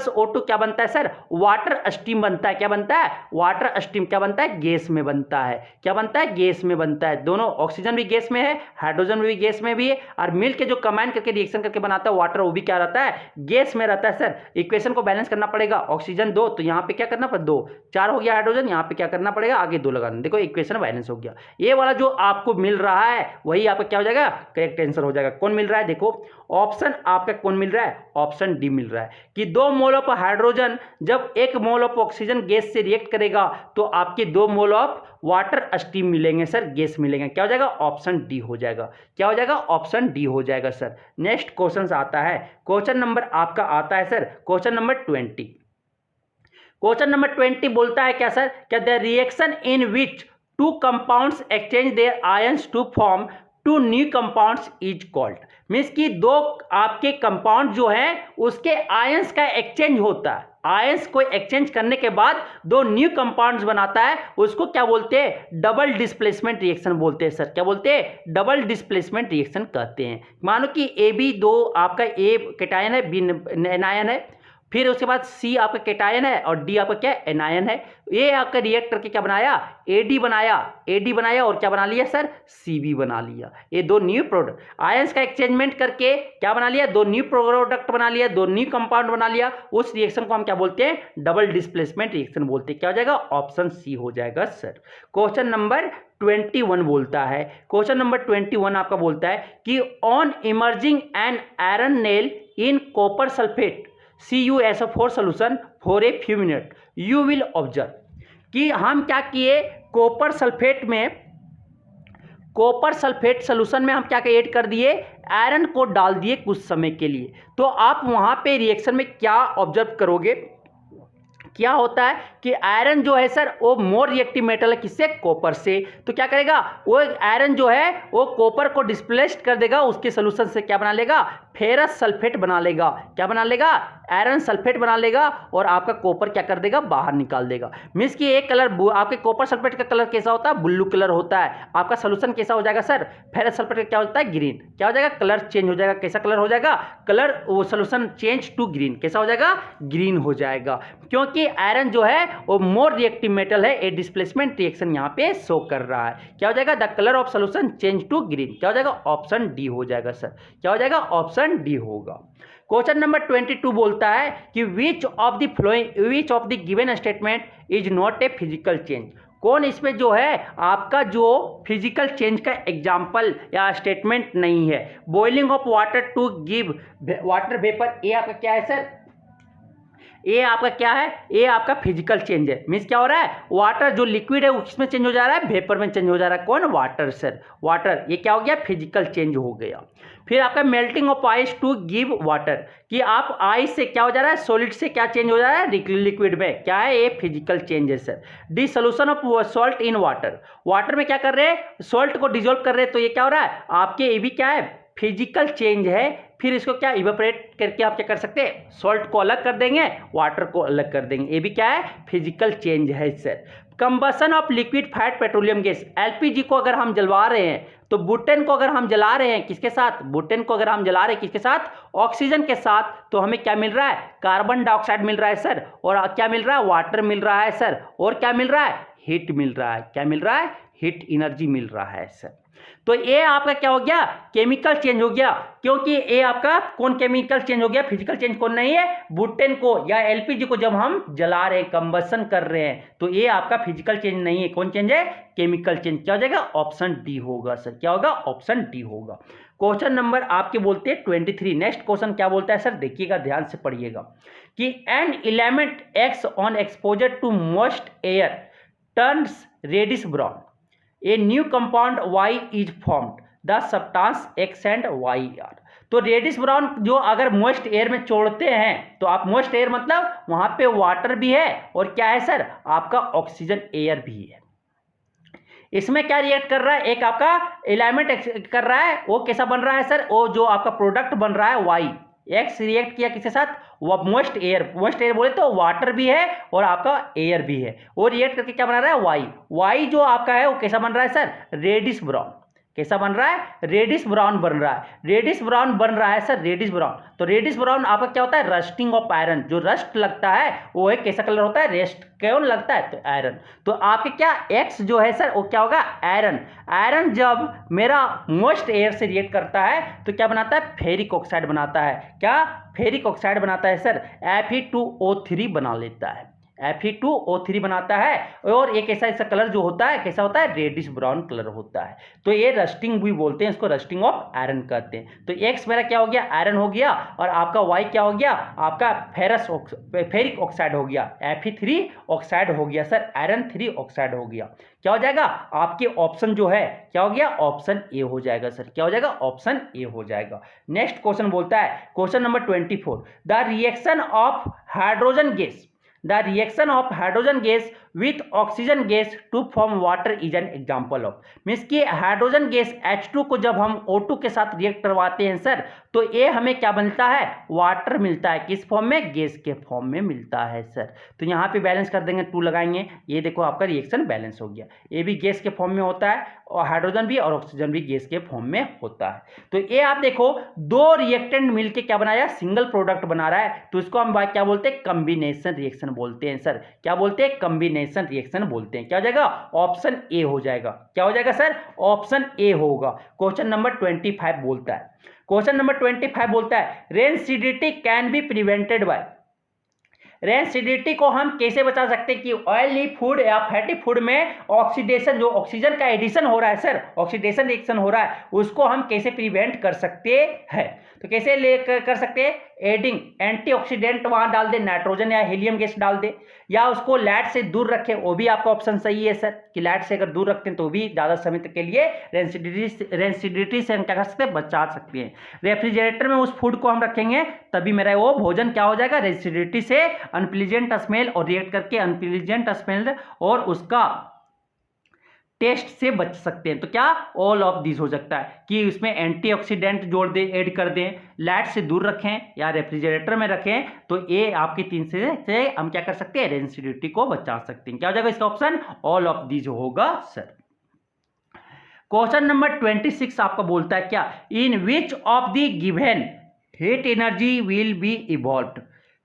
O2 क्या बनता है सर, वाटर स्टीम बनता है। क्या बनता है, वाटर स्टीम। क्या बनता है, गैस में बनता है। क्या बनता है, गैस में बनता है। दोनों, ऑक्सीजन भी गैस में है, हाइड्रोजन भी गैस में भी है, और मिलके जो कंबाइन करके रिएक्शन करके बनाता है वाटर, वो भी क्या रहता है, गैस में रहता है सर। इक्वेशन को बैलेंस करना पड़ेगा, ऑक्सीजन 2, तो यहाँ पे क्या करना पड़ेगा 2, 4 हो गया हाइड्रोजन, यहाँ पे क्या करना पड़ेगा, आगे 2 लगाना। देखो इक्वेशन बैलेंस हो गया। ये वाला जो आपको मिल रहा है वही आपका क्या हो जाएगा, करेक्ट आंसर हो जाएगा। कौन मिल रहा है, देखो ऑप्शन आपका कौन मिल रहा है, ऑप्शन डी मिल रहा है कि 2 मोल ऑफ हाइड्रोजन जब 1 मोल ऑफ ऑक्सीजन गैस से रिएक्ट करेगा तो आपके 2 मोल ऑफ वाटर स्टीम मिलेंगे सर, गैस मिलेंगे। क्या हो जाएगा, ऑप्शन डी हो जाएगा। क्या हो जाएगा, ऑप्शन डी हो जाएगा सर। नेक्स्ट क्वेश्चन आता है, क्वेश्चन नंबर आपका आता है sir, question number 20। Question number 20 बोलता है क्या सर, क्या the reaction in which 2 compounds exchange their ions to form 2 new compounds is called. Means कि 2 आपके कंपाउंड जो है उसके आयंस का एक्सचेंज होता है, आयंस को एक्सचेंज करने के बाद 2 न्यू कंपाउंड्स बनाता है, उसको क्या बोलते हैं, डबल डिस्प्लेसमेंट रिएक्शन बोलते हैं सर। क्या बोलते हैं, डबल डिस्प्लेसमेंट रिएक्शन कहते हैं। मानो कि AB2 आपका A कैटायन है, B एनायन है, फिर उसके बाद C आपका कैटायन है और D आपका क्या एनायन है। ये आपका रिएक्ट करके क्या बनाया, AD बनाया और क्या बना लिया सर, CB बना लिया। ये 2 न्यू प्रोडक्ट, आयंस का एक्सचेंजमेंट करके क्या बना लिया, 2 न्यू प्रोडक्ट बना लिया, 2 न्यू कंपाउंड बना लिया। उस रिएक्शन को हम क्या बोलते हैं, डबल डिस्प्लेसमेंट रिएक्शन बोलते हैं। क्या हो जाएगा, ऑप्शन सी हो जाएगा सर। क्वेश्चन नंबर 21 बोलता है, क्वेश्चन नंबर 21 आपका बोलता है कि on emerging an iron nail in copper sulphate CuSO4 solution for a few minutes you will observe कि हम क्या किए, कॉपर सल्फेट सोल्यूशन में हम क्या ऐड कर दिए, आयरन को डाल दिए कुछ समय के लिए। तो आप वहां पे रिएक्शन में क्या ऑब्जर्व करोगे, क्या होता है कि आयरन जो है सर वो मोर रिएक्टिव मेटल है, किससे, कॉपर से। तो क्या करेगा, वो आयरन जो है वो कॉपर को डिस्प्लेस्ड कर देगा, उसके सोल्यूशन से क्या बना लेगा, फेरस सल्फेट बना लेगा। क्या बना लेगा, आयरन सल्फेट बना लेगा और आपका कॉपर क्या कर देगा, बाहर निकाल देगा। मीन्स कि एक कलर, आपके कॉपर सल्फेट का कलर कैसा होता है, ब्लू कलर होता है। आपका सोल्यूशन कैसा हो जाएगा सर, फेरस सल्फेट का क्या होता है, ग्रीन। क्या हो जाएगा, कलर चेंज हो जाएगा। कैसा कलर हो जाएगा, कलर, वो सोल्यूशन चेंज टू ग्रीन। कैसा हो जाएगा, ग्रीन हो जाएगा, क्योंकि आयरन जो है वो मोर रिएक्टिव मेटल है। ए डिस्प्लेसमेंट रिएक्शन यहाँ पे शो कर रहा है। क्या हो जाएगा, the colour of solution change to green. क्या हो जाएगा, ऑप्शन डी हो जाएगा सर। क्या हो जाएगा, ऑप्शन डी होगा। क्वेश्चन नंबर 22 बोलता है कि which of the given statement is not a physical change. कौन इसमें जो है आपका जो फिजिकल चेंज का एग्जाम्पल या स्टेटमेंट नहीं है। Boiling of water to give water vapour, ये आपका क्या है सर, ए आपका क्या है, ए आपका फिजिकल चेंज है। मीन्स क्या हो रहा है, वाटर जो लिक्विड है वो किसमें चेंज हो जा रहा है, वेपर में चेंज हो जा रहा है। कौन, वाटर सर, वाटर। ये क्या हो गया, फिजिकल चेंज हो गया। फिर आपका melting of ice to give water, कि आप आइस से क्या हो जा रहा है, सॉलिड से क्या चेंज हो जा रहा है, लिक्विड में। क्या है, ये फिजिकल चेंज है sir. Dissolution of salt in water, water में क्या कर रहे हैं, सॉल्ट को डिजोल्व कर रहे हैं। तो ये क्या हो रहा है आपके, ये भी क्या है, फिजिकल चेंज है। फिर इसको क्या इवेपोरेट करके आप क्या कर सकते हैं, सॉल्ट को अलग कर देंगे, वाटर को अलग कर देंगे। ये भी क्या है, फिजिकल चेंज है sir. Combustion of liquid fat petroleum gas, LPG को अगर हम जलवा रहे हैं तो बुटेन को अगर हम जला रहे हैं किसके साथ, बुटेन को अगर हम जला रहे हैं किसके साथ, ऑक्सीजन के साथ, तो हमें क्या मिल रहा है, कार्बन डाइऑक्साइड मिल रहा है सर। और क्या मिल रहा है, वाटर मिल रहा है सर। और क्या मिल रहा है, हीट मिल रहा है। क्या मिल रहा है, हीट एनर्जी मिल रहा है सर। तो ये आपका क्या हो गया, केमिकल चेंज हो गया। क्योंकि ये आपका कौन केमिकल चेंज हो गया, फिजिकल चेंज कौन नहीं है, बुटेन को या एलपीजी को जब हम जला रहे हैं, कंबसन कर रहे हैं, तो ये आपका फिजिकल चेंज नहीं है। कौन चेंज है, केमिकल चेंज। क्या हो जाएगा, ऑप्शन डी होगा सर। क्या होगा, ऑप्शन डी होगा। क्वेश्चन नंबर आपके बोलते हैं 23। नेक्स्ट क्वेश्चन क्या बोलता है सर, देखिएगा ध्यान से पढ़िएगा, कि an element X on exposure to moist air turns reddish brown, a new compound Y is formed, the substance X and Y are. तो रेडिश ब्राउन जो अगर मॉइस्ट एयर में छोड़ते हैं, तो आप मॉइस्ट एयर मतलब वहां पे वाटर भी है और क्या है सर, आपका ऑक्सीजन एयर भी है। इसमें क्या रिएक्ट कर रहा है, एक आपका एलिमेंट कर रहा है, वो कैसा बन रहा है सर, वो जो आपका प्रोडक्ट बन रहा है Y, एक्स रिएक्ट किया किसके साथ, वो मॉइस्ट एयर। मॉइस्ट एयर बोले तो वाटर भी है और आपका एयर भी है। वो रिएक्ट करके क्या बना रहा है, वाई। वाई जो आपका है वो कैसा बन रहा है सर, रेडिश ब्राउन। कैसा बन रहा है, रेडिश ब्राउन बन रहा है। रेडिश ब्राउन बन रहा है सर, रेडिश ब्राउन। तो रेडिश ब्राउन आपका क्या होता है, रस्टिंग ऑफ आयरन। जो रस्ट लगता है वो है कैसा कलर होता है, रेस्ट कौन लगता है, तो आयरन। तो आपके क्या एक्स जो है सर वो क्या होगा, आयरन। आयरन जब मेरा मॉइस्ट एयर से रिएक्ट करता है तो क्या बनाता है, फेरिक ऑक्साइड बनाता है। क्या, फेरिक ऑक्साइड बनाता है सर, Fe2O3 बना लेता है। Fe2O3 बनाता है और एक ऐसा ऐसा कलर जो होता है कैसा होता है, रेडिश ब्राउन कलर होता है। तो ये रस्टिंग भी बोलते हैं इसको, रस्टिंग ऑफ आयरन कहते हैं। तो एक्स मेरा क्या हो गया, आयरन हो गया, और आपका वाई क्या हो गया, आपका फेरिक ऑक्साइड हो गया, Fe3 ऑक्साइड हो गया सर, आयरन 3 ऑक्साइड हो गया। क्या हो जाएगा, आपके ऑप्शन जो है क्या हो गया, ऑप्शन ए हो जाएगा सर। क्या हो जाएगा, ऑप्शन ए हो जाएगा। नेक्स्ट क्वेश्चन बोलता है, question number 24, the reaction of hydrogen gas, the reaction of hydrogen gas with oxygen gas to form water is an example of। Means कि हाइड्रोजन गैस H2 को जब हम O2 के साथ रिएक्ट करवाते हैं सर, तो ये हमें क्या मिलता है, वाटर मिलता है। किस फॉर्म में, गैस के फॉर्म में मिलता है सर। तो यहाँ पे बैलेंस कर देंगे, 2 लगाएंगे, ये देखो आपका रिएक्शन बैलेंस हो गया। ये भी गैस के फॉर्म में होता है और हाइड्रोजन भी और ऑक्सीजन भी गैस के फॉर्म में होता है। तो ये आप देखो, 2 रिएक्टेंट मिलके क्या बनाया, सिंगल प्रोडक्ट बना रहा है। तो इसको हम क्या बोलते हैं, कॉम्बिनेशन रिएक्शन बोलते हैं सर। क्या बोलते हैं, कॉम्बिनेशन रिएक्शन बोलते हैं। क्या हो जाएगा, ऑप्शन ए हो जाएगा। क्या हो जाएगा सर, ऑप्शन ए होगा। क्वेश्चन नंबर 25 बोलता है, क्वेश्चन नंबर 25 बोलता है, रेनसिडिटी कैन बी प्रिवेंटेड बाय। रेनसिडिटी को हम कैसे बचा सकते हैं कि ऑयली फूड या फैटी फूड में ऑक्सीडेशन, जो ऑक्सीजन का एडिशन हो रहा है सर, ऑक्सीडेशन रिएक्शन हो रहा है, उसको हम कैसे प्रिवेंट कर सकते हैं। तो कैसे कर सकते हैं, एडिंग एंटीऑक्सीडेंट वहां डाल दे, नाइट्रोजन या हीलियम गैस डाल दे, या उसको लाइट से दूर रखें, वो भी आपका ऑप्शन सही है सर, कि लाइट से अगर दूर रखते हैं तो भी ज़्यादा समय तक के लिए रेनसिडिटी से हम क्या कर सकते हैं, बचा सकते हैं। रेफ्रिजरेटर में उस फूड को हम रखेंगे तभी मेरा वो भोजन क्या हो जाएगा, रेनसिडिटी से अनप्लीजेंट स्मेल और रिएक्ट करके अनप्लीजेंट स्मेल और उसका टेस्ट से बच सकते हैं। तो क्या, ऑल ऑफ दिस हो सकता है कि उसमें एंटीऑक्सीडेंट जोड़ दे, ऐड कर दें, लाइट से दूर रखें या रेफ्रिजरेटर में रखें, तो ये आपके 3 से हम क्या कर सकते हैं, रेनसिडिटी को बचा सकते हैं। क्या हो जाएगा इसका ऑप्शन, ऑल ऑफ दिस होगा सर। क्वेश्चन नंबर 26 आपका बोलता है क्या, in which of the given heat energy will be evolved,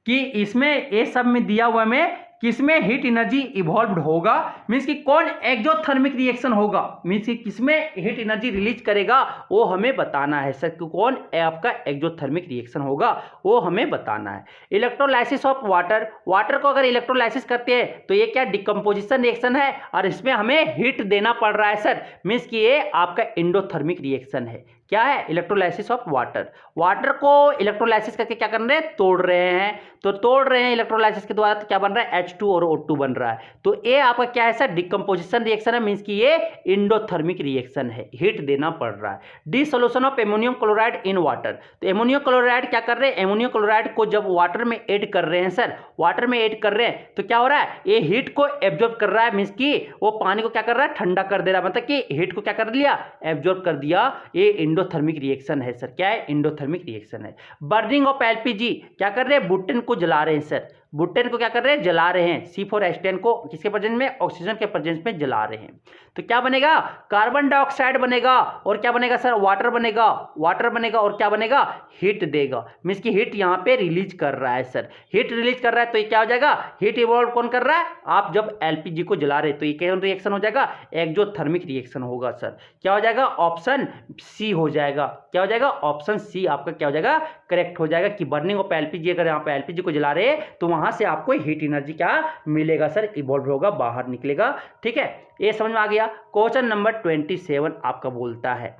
कि इसमें ये सब में दिया हुआ में किसमें हीट एनर्जी इवॉल्व्ड होगा, मीन्स कि कौन एक्सोथर्मिक रिएक्शन होगा, मीन्स कि किसमें हीट एनर्जी रिलीज करेगा, वो हमें बताना है सर। कि कौन आपका एक्सोथर्मिक रिएक्शन होगा वो हमें बताना है। इलेक्ट्रोलाइसिस ऑफ वाटर, वाटर को अगर इलेक्ट्रोलाइसिस करते हैं तो ये क्या, डिकम्पोजिशन रिएक्शन है और इसमें हमें हीट देना पड़ रहा है सर, मीन्स कि ये आपका एंडोथर्मिक रिएक्शन है। क्या है, इलेक्ट्रोलाइसिस ऑफ वाटर। वाटर को इलेक्ट्रोलाइसिस करके क्या कर रहे हैं, तोड़ रहे हैं। तो तोड़ रहे हैं इलेक्ट्रोलाइसिस के द्वारा, तो क्या बन रहा है, H2 और O2 बन रहा है। तो ये आपका क्या है सर, डिकम्पोजिशन रिएक्शन है, मीन्स कि ये इंडोथर्मिक रिएक्शन है, हीट देना पड़ रहा है। Dissolution of ammonium chloride in water, तो एमोनियम क्लोराइड क्या कर रहे हैं, एमोनियम क्लोराइड को जब वाटर में ऐड कर रहे हैं सर, वाटर में ऐड कर रहे हैं तो क्या हो रहा है, ये हीट को एब्जॉर्ब कर रहा है, मीन्स कि वो पानी को क्या कर रहा है, ठंडा कर दे रहा है, मतलब कि हीट को क्या कर लिया, एब्जॉर्ब कर दिया। ये इंडोथर्मिक रिएक्शन है सर, क्या है, इंडोथर्मिक रिएक्शन है। बर्निंग ऑफ एलपीजी, क्या कर रहे हैं, बुटेन को जला रहे हैं सर, बुटेन को क्या कर रहे हैं, जला रहे हैं। C4H10 को किसके प्रेजेंस में, ऑक्सीजन के प्रेजेंस में जला रहे हैं। तो क्या बनेगा, कार्बन डाइऑक्साइड बनेगा, और क्या बनेगा सर, वाटर बनेगा, वाटर बनेगा, और क्या बनेगा, हीट देगा, मींस की हीट यहाँ पे रिलीज कर रहा है सर, हीट रिलीज कर रहा है। तो ये क्या हो जाएगा, हीट इवॉल्व कौन कर रहा है, आप जब एलपीजी को जला रहे हैं, तो ये कौन रिएक्शन हो जाएगा, एक्सोथर्मिक रिएक्शन होगा सर। क्या हो जाएगा, ऑप्शन सी हो जाएगा। क्या हो जाएगा, ऑप्शन सी आपका क्या हो जाएगा, करेक्ट हो जाएगा कि बर्निंग ऑफ एलपीजी, अगर यहाँ पे एलपीजी को जला रहे हैं तो वहां से आपको हीट एनर्जी क्या मिलेगा सर, इवॉल्व होगा, बाहर निकलेगा। ठीक है, ये समझ में आ गया। क्वेश्चन नंबर 27 आपका बोलता है,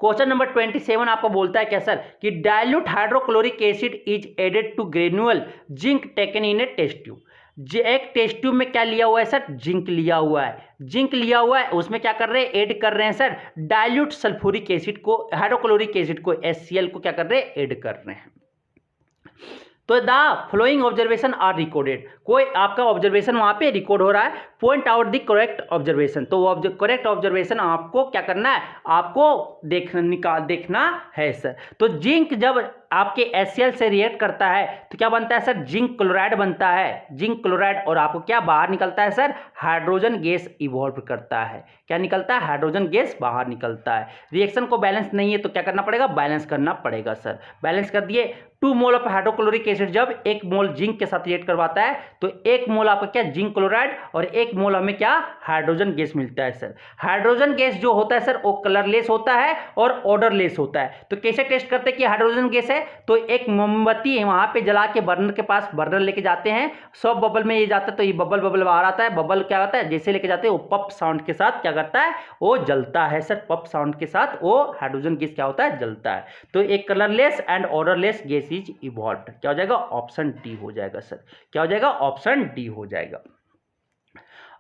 क्वेश्चन नंबर 27 आपको बोलता है क्या सर, कि dilute hydrochloric acid is added to granular zinc taken in a test tube. एक टेस्ट ट्यूब में क्या लिया हुआ है सर, जिंक लिया हुआ है, जिंक लिया हुआ है, उसमें क्या कर रहे हैं, ऐड कर रहे हैं सर डाइल्यूट सल्फ्यूरिक एसिड को, हाइड्रोक्लोरिक एसिड को, HCl को क्या कर रहे हैं, ऐड कर रहे हैं। तो the following observation are recorded, कोई आपका ऑब्जर्वेशन वहां पे रिकॉर्ड हो रहा है, point out the correct observation. तो वो करेक्ट ऑब्जर्वेशन आपको क्या करना है, आपको देखना है सर। तो जिंक जब आपके HCl से रिएक्ट करता है तो क्या बनता है सर, जिंक क्लोराइड बनता है, जिंक क्लोराइड, और आपको क्या बाहर निकलता है सर, हाइड्रोजन गैस इवॉल्व करता है। क्या निकलता है, हाइड्रोजन गैस बाहर निकलता है। रिएक्शन को बैलेंस नहीं है तो क्या करना पड़ेगा, बैलेंस करना पड़ेगा सर। बैलेंस कर दिए, 2 मोल ऑफ हाइड्रोक्लोरिक एसिड जब 1 मोल जिंक के साथ रिएक्ट करवाता है तो 1 मोल आपका क्या, जिंक क्लोराइड, और 1 मोल हमें क्या, हाइड्रोजन गैस मिलता है सर। हाइड्रोजन गैस जो होता है सर वो कलरलेस होता है और ऑर्डरलेस होता है। तो कैसे टेस्ट करते हैं कि हाइड्रोजन गैस है, तो एक मोमबत्ती वहां पे जला के बर्नर के पास, बर्नर लेके जाते हैं, 100 बबल में ये जाता है तो ये बबल बबल बाहर आता है। बबल क्या होता है, जैसे लेके जाते हैं वो पप साउंड के साथ क्या करता है, वो जलता है सर, पप साउंड के साथ वो हाइड्रोजन गैस क्या होता है, जलता है। तो एक colourless and odourless gas is evolved. क्या हो जाएगा, ऑप्शन डी हो जाएगा सर। क्या हो जाएगा, ऑप्शन डी हो जाएगा।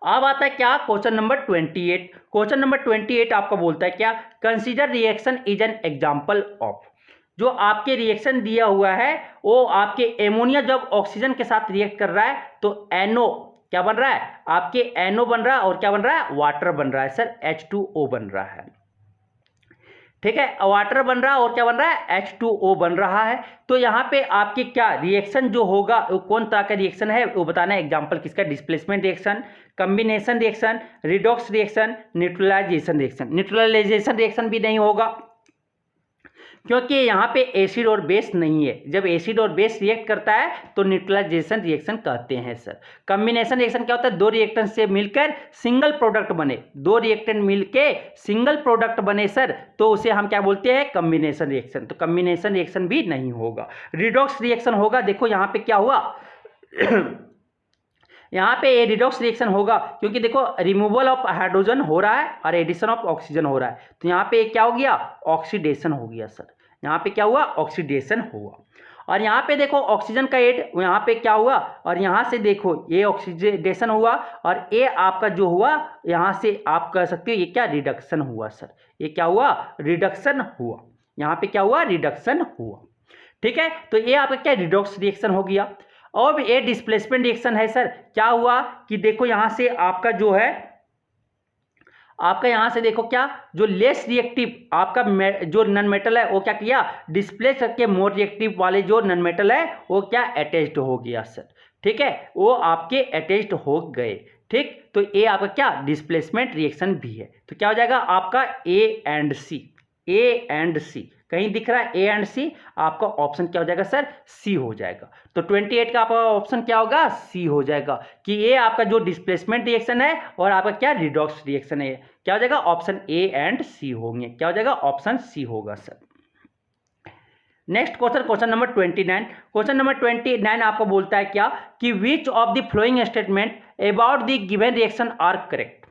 अब आता है क्या, क्वेश्चन नंबर 28। क्वेश्चन नंबर 28 आपको बोलता है क्या, consider reaction is an example of, जो आपके रिएक्शन दिया हुआ है वो आपके एमोनिया जब ऑक्सीजन के साथ रिएक्ट कर रहा है तो NO क्या बन रहा है, आपके NO बन रहा है, और क्या बन रहा है, वाटर बन रहा है सर, H2O बन रहा है। ठीक है, वाटर बन रहा है और क्या बन रहा है, H2O बन रहा है। तो यहाँ पे आपके क्या रिएक्शन जो होगा वो कौन तरह का रिएक्शन है वो बताना है। एग्जांपल किसका, displacement reaction, combination reaction, redox reaction, neutralisation reaction. Neutralisation reaction भी नहीं होगा क्योंकि यहाँ पे एसिड और बेस नहीं है। जब एसिड और बेस रिएक्ट करता है तो न्यूट्रलाइजेशन रिएक्शन कहते हैं सर। कॉम्बिनेशन रिएक्शन क्या होता है, 2 रिएक्टेंट से मिलकर सिंगल प्रोडक्ट बने, 2 रिएक्टेंट मिलके सिंगल प्रोडक्ट बने सर, तो उसे हम क्या बोलते हैं, कॉम्बिनेशन रिएक्शन। तो कॉम्बिनेशन रिएक्शन भी नहीं होगा। रिडॉक्स रिएक्शन होगा। देखो यहाँ पे क्या हुआ यहाँ पे ये रिडॉक्स रिएक्शन होगा क्योंकि देखो रिमूवल ऑफ हाइड्रोजन हो रहा है और एडिशन ऑफ ऑक्सीजन हो रहा है, तो यहाँ पे क्या हो गया, ऑक्सीडेशन हो गया सर। यहाँ पे क्या हुआ, ऑक्सीडेशन हुआ। और यहाँ पे देखो ऑक्सीजन का एड, यहाँ पे क्या हुआ, और यहाँ से देखो ये ऑक्सीडेशन हुआ, और ये आपका जो हुआ यहाँ से आप कह सकते हो ये क्या, रिडक्शन हुआ सर। ये क्या हुआ, रिडक्शन हुआ। यहाँ पे क्या हुआ, रिडक्शन हुआ। ठीक है, तो ये आपका क्या, रिडॉक्स रिएक्शन हो गया। और ये डिस्प्लेसमेंट रिएक्शन है सर। क्या हुआ कि देखो यहाँ से आपका जो है, आपका यहाँ से देखो क्या, जो लेस रिएक्टिव आपका जो नॉन मेटल है वो क्या किया, डिस्प्लेस करके मोर रिएक्टिव वाले जो नॉन मेटल है वो क्या, अटैच्ड हो गया सर। ठीक है, वो आपके अटैच्ड हो गए। ठीक, तो ये आपका क्या, डिस्प्लेसमेंट रिएक्शन भी है। तो क्या हो जाएगा आपका A and C, A and C कहीं दिख रहा है, A एंड C, आपका ऑप्शन क्या हो जाएगा सर, C हो जाएगा। तो 28 का आपका ऑप्शन क्या होगा, C हो जाएगा कि ये आपका जो डिस्प्लेसमेंट रिएक्शन है और आपका क्या, रिडॉक्स रिएक्शन है। क्या हो जाएगा, ऑप्शन A एंड C होंगे। क्या हो जाएगा, ऑप्शन C होगा sir. Next question, question number 29। Question number 29 आपको बोलता है क्या, कि which of the following statement about the given reaction are correct.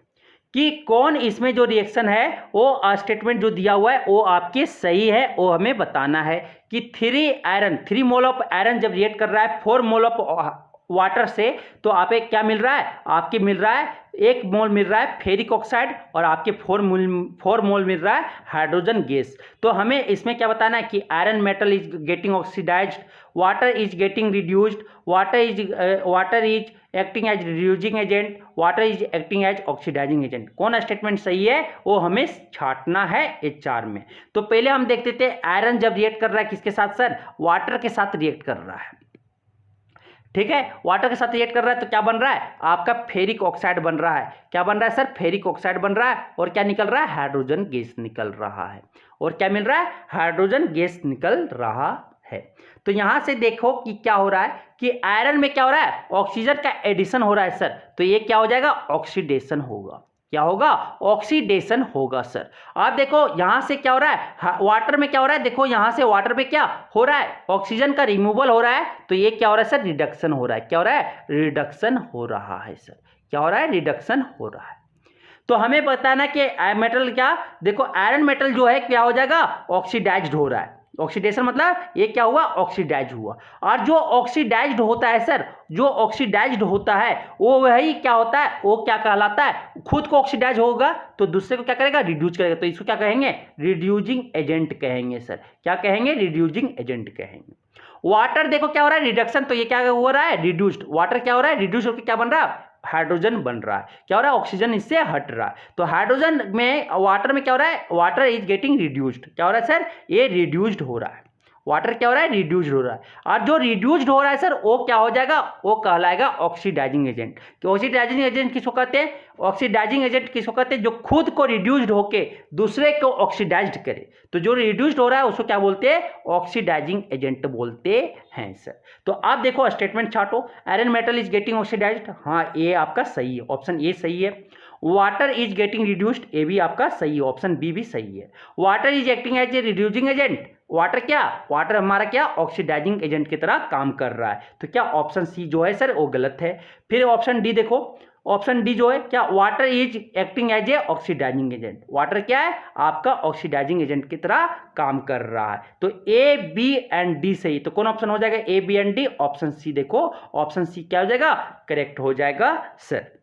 कि कौन इसमें जो रिएक्शन है वो स्टेटमेंट जो दिया हुआ है वो आपके सही है, वो हमें बताना है कि 3 मोल ऑफ आयरन जब रिएक्ट कर रहा है 4 मोल ऑफ वाटर से, तो आप एक क्या मिल रहा है, आपके मिल रहा है 1 मोल मिल रहा है फेरिक ऑक्साइड और आपके 4 मोल मिल रहा है हाइड्रोजन गैस। तो हमें इसमें क्या बताना है कि iron metal is getting oxidised, water is getting reduced, water is acting as reducing agent, water is acting as oxidising agent. कौन स्टेटमेंट सही है वो हमें छांटना है HR में। तो पहले हम देखते थे आयरन जब रिएक्ट कर रहा है किसके साथ सर, वाटर के साथ रिएक्ट कर रहा है, ठीक है, वाटर के साथ रिएक्ट कर रहा है तो क्या बन रहा है, आपका फेरिक ऑक्साइड बन रहा है। क्या बन रहा है सर, फेरिक ऑक्साइड बन रहा है और क्या निकल रहा है, हाइड्रोजन गैस निकल रहा है। और क्या मिल रहा है, हाइड्रोजन गैस निकल रहा है। तो यहां से देखो कि क्या हो रहा है कि आयरन में क्या हो रहा है, ऑक्सीजन का एडिशन हो रहा है सर, तो ये क्या हो जाएगा, ऑक्सीडेशन होगा। क्या होगा, ऑक्सीडेशन होगा सर। आप देखो यहां से क्या हो रहा है, वाटर में क्या हो रहा है, देखो यहां से वाटर पे क्या हो रहा है, ऑक्सीजन का रिमूवल हो रहा है, तो ये क्या हो रहा है सर, रिडक्शन हो रहा है। क्या हो रहा है, रिडक्शन हो रहा है सर। क्या हो रहा है, रिडक्शन हो रहा है। तो हमें बताना कि मेटल क्या, देखो आयरन मेटल जो है क्या हो जाएगा, ऑक्सीडाइज्ड हो रहा है। ऑक्सीडेशन मतलब ये क्या हुआ, ऑक्सीडाइज हुआ। और जो ऑक्सीडाइज्ड होता है सर, जो ऑक्सीडाइज्ड होता है वो वही क्या होता है, वो क्या कहलाता है, खुद को ऑक्सीडाइज होगा तो दूसरे को क्या करेगा, रिड्यूस करेगा, तो इसको क्या कहेंगे, रिड्यूसिंग एजेंट कहेंगे सर। क्या कहेंगे, रिड्यूसिंग एजेंट कहेंगे। वाटर देखो क्या हो रहा है, रिडक्शन, तो ये क्या हो रहा है, रिड्यूस्ड। वाटर क्या हो रहा है, रिड्यूस होकर क्या बन रहा है, हाइड्रोजन बन रहा है। क्या हो रहा है, ऑक्सीजन इससे हट रहा है। तो हाइड्रोजन में, वाटर में क्या हो रहा है, वाटर इज गेटिंग रिड्यूस्ड। क्या हो रहा है सर, ये रिड्यूस्ड हो रहा है। वाटर क्या हो रहा है, रिड्यूस्ड हो रहा है। और जो रिड्यूस्ड हो रहा है सर वो क्या हो जाएगा, वो कहलाएगा ऑक्सीडाइजिंग एजेंट। तो ऑक्सीडाइजिंग एजेंट किसको कहते हैं, ऑक्सीडाइजिंग एजेंट किसको कहते हैं, जो खुद को रिड्यूस्ड होके दूसरे को ऑक्सीडाइज्ड करे। तो जो रिड्यूस्ड हो रहा है उसको क्या बोलते हैं, ऑक्सीडाइजिंग एजेंट बोलते हैं सर। तो आप देखो स्टेटमेंट छाटो, iron metal is getting oxidised, हाँ ये आपका सही है, ऑप्शन ए सही है। Water is getting reduced, A भी आपका सही है, ऑप्शन बी भी सही है। Water is acting as a reducing agent, water क्या, वाटर हमारा क्या, ऑक्सीडाइजिंग एजेंट की तरह काम कर रहा है। तो क्या ऑप्शन सी जो है सर वो गलत है। फिर ऑप्शन डी देखो, ऑप्शन डी जो है क्या, water is acting as a oxidising agent, water क्या है, आपका ऑक्सीडाइजिंग एजेंट की तरह काम कर रहा है। तो ए बी एंड डी सही, तो कौन ऑप्शन हो जाएगा, A B and D, option C देखो, ऑप्शन सी क्या हो जाएगा, करेक्ट हो जाएगा सर।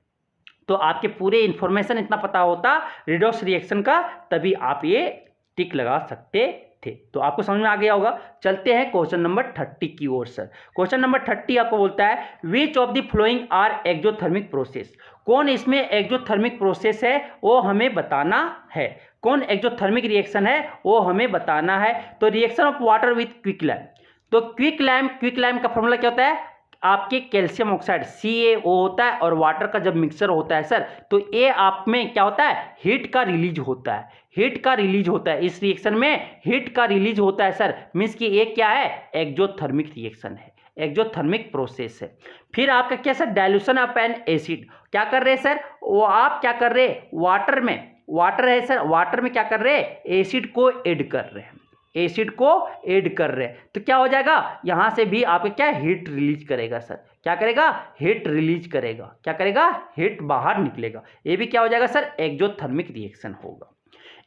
तो आपके पूरे इंफॉर्मेशन इतना पता होता रिडॉक्स रिएक्शन का, तभी आप ये टिक लगा सकते थे। तो आपको समझ में आ गया होगा। चलते हैं क्वेश्चन नंबर 30 की ओर सर। क्वेश्चन नंबर 30 आपको बोलता है, which of the following are exothermic process, कौन इसमें एक्सोथर्मिक प्रोसेस है वो हमें बताना है। कौन एक्सोथर्मिक रिएक्शन है वो हमें बताना है। तो रिएक्शन ऑफ वाटर विथ क्विकलैम, तो क्विकलैम का फॉर्मूला क्या होता है, आपके कैल्शियम ऑक्साइड CaO होता है, और वाटर का जब मिक्सचर होता है सर, तो ये आप में क्या होता है, हीट का रिलीज होता है, हीट का रिलीज होता है। इस रिएक्शन में हीट का रिलीज होता है सर, मीन्स कि ये क्या है, एक्सोथर्मिक रिएक्शन है, एक्सोथर्मिक प्रोसेस है। फिर आपका क्या sir, dilution of N acid, क्या कर रहे हैं सर, वो आप क्या कर रहे हैं, वाटर में, वाटर है सर, वाटर में क्या कर रहे हैं, एसिड को ऐड कर रहे हैं, एसिड को ऐड कर रहे हैं, तो क्या हो जाएगा, यहां से भी आपके क्या हीट रिलीज करेगा सर। क्या करेगा, हीट रिलीज करेगा। क्या करेगा, हीट बाहर निकलेगा। ये भी क्या हो जाएगा सर, एक्सोथर्मिक रिएक्शन होगा।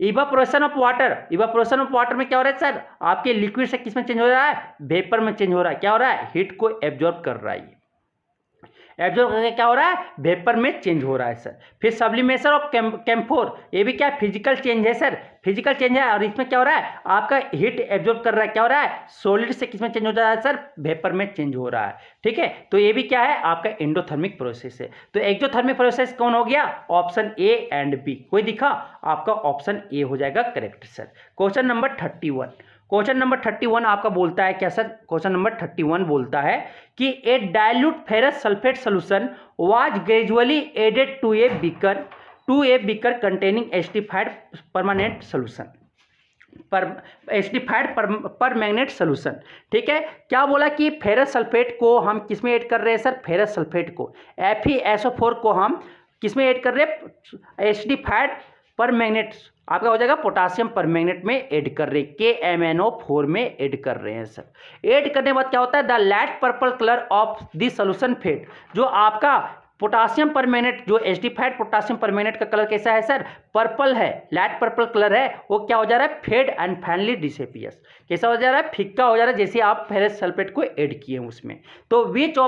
Evaporation of water, evaporation of water में क्या हो रहा है सर, आपके लिक्विड से किसमें चेंज हो रहा है, वेपर में चेंज हो रहा है। क्या हो रहा है, हीट को एब्जॉर्ब कर रहा है, एब्जॉर्ब करके क्या हो रहा है, वेपर में चेंज हो रहा है सर। फिर सब्लिमेशन ऑफ कैम्फोर, ये भी क्या फिजिकल चेंज है सर, फिजिकल चेंज है, और इसमें क्या हो रहा है, आपका हीट एब्जॉर्ब कर रहा है। क्या हो रहा है, सॉलिड से किसमें चेंज हो रहा है सर, वेपर में चेंज हो रहा है। ठीक है, तो ये भी क्या है, आपका एंडोथर्मिक प्रोसेस है। तो एक्सोथर्मिक प्रोसेस कौन हो गया, ऑप्शन ए एंड बी, कोई दिखा, आपका ऑप्शन ए हो जाएगा correct sir. Question number 31, question number 31 आपका बोलता है क्या सर, क्वेश्चन नंबर 31 बोलता है कि a dilute ferrous sulphate solution was gradually added to a beaker containing acidified permanent solution, acidified permanganate solution. ठीक है, क्या बोला कि फेरस सल्फेट को हम किसमें ऐड कर रहे हैं सर, फेरस सल्फेट को, FeSO4 को हम किसमें ऐड कर रहे हैं, एसिडिफाइड परमैंगनेट, आपका हो जाएगा पोटासियम परमैंगनेट में ऐड कर रहे हैं, KMnO4 में ऐड कर रहे हैं सर। ऐड करने के बाद क्या होता है, the light purple colour of the solution fade, जो आपका पोटासियम परमैंगनेट जो एसिडिफाइड पोटासियम परमैंगनेट का कलर कैसा है सर, पर्पल है, लाइट पर्पल कलर है, वो क्या हो जा रहा है, फेड एंड फाइनली डिसअपियर्स, कैसा हो जा रहा है, फिक्का हो जा रहा है, जैसे आप फेरस सल्फेट को ऐड किए हैं उसमें। तो which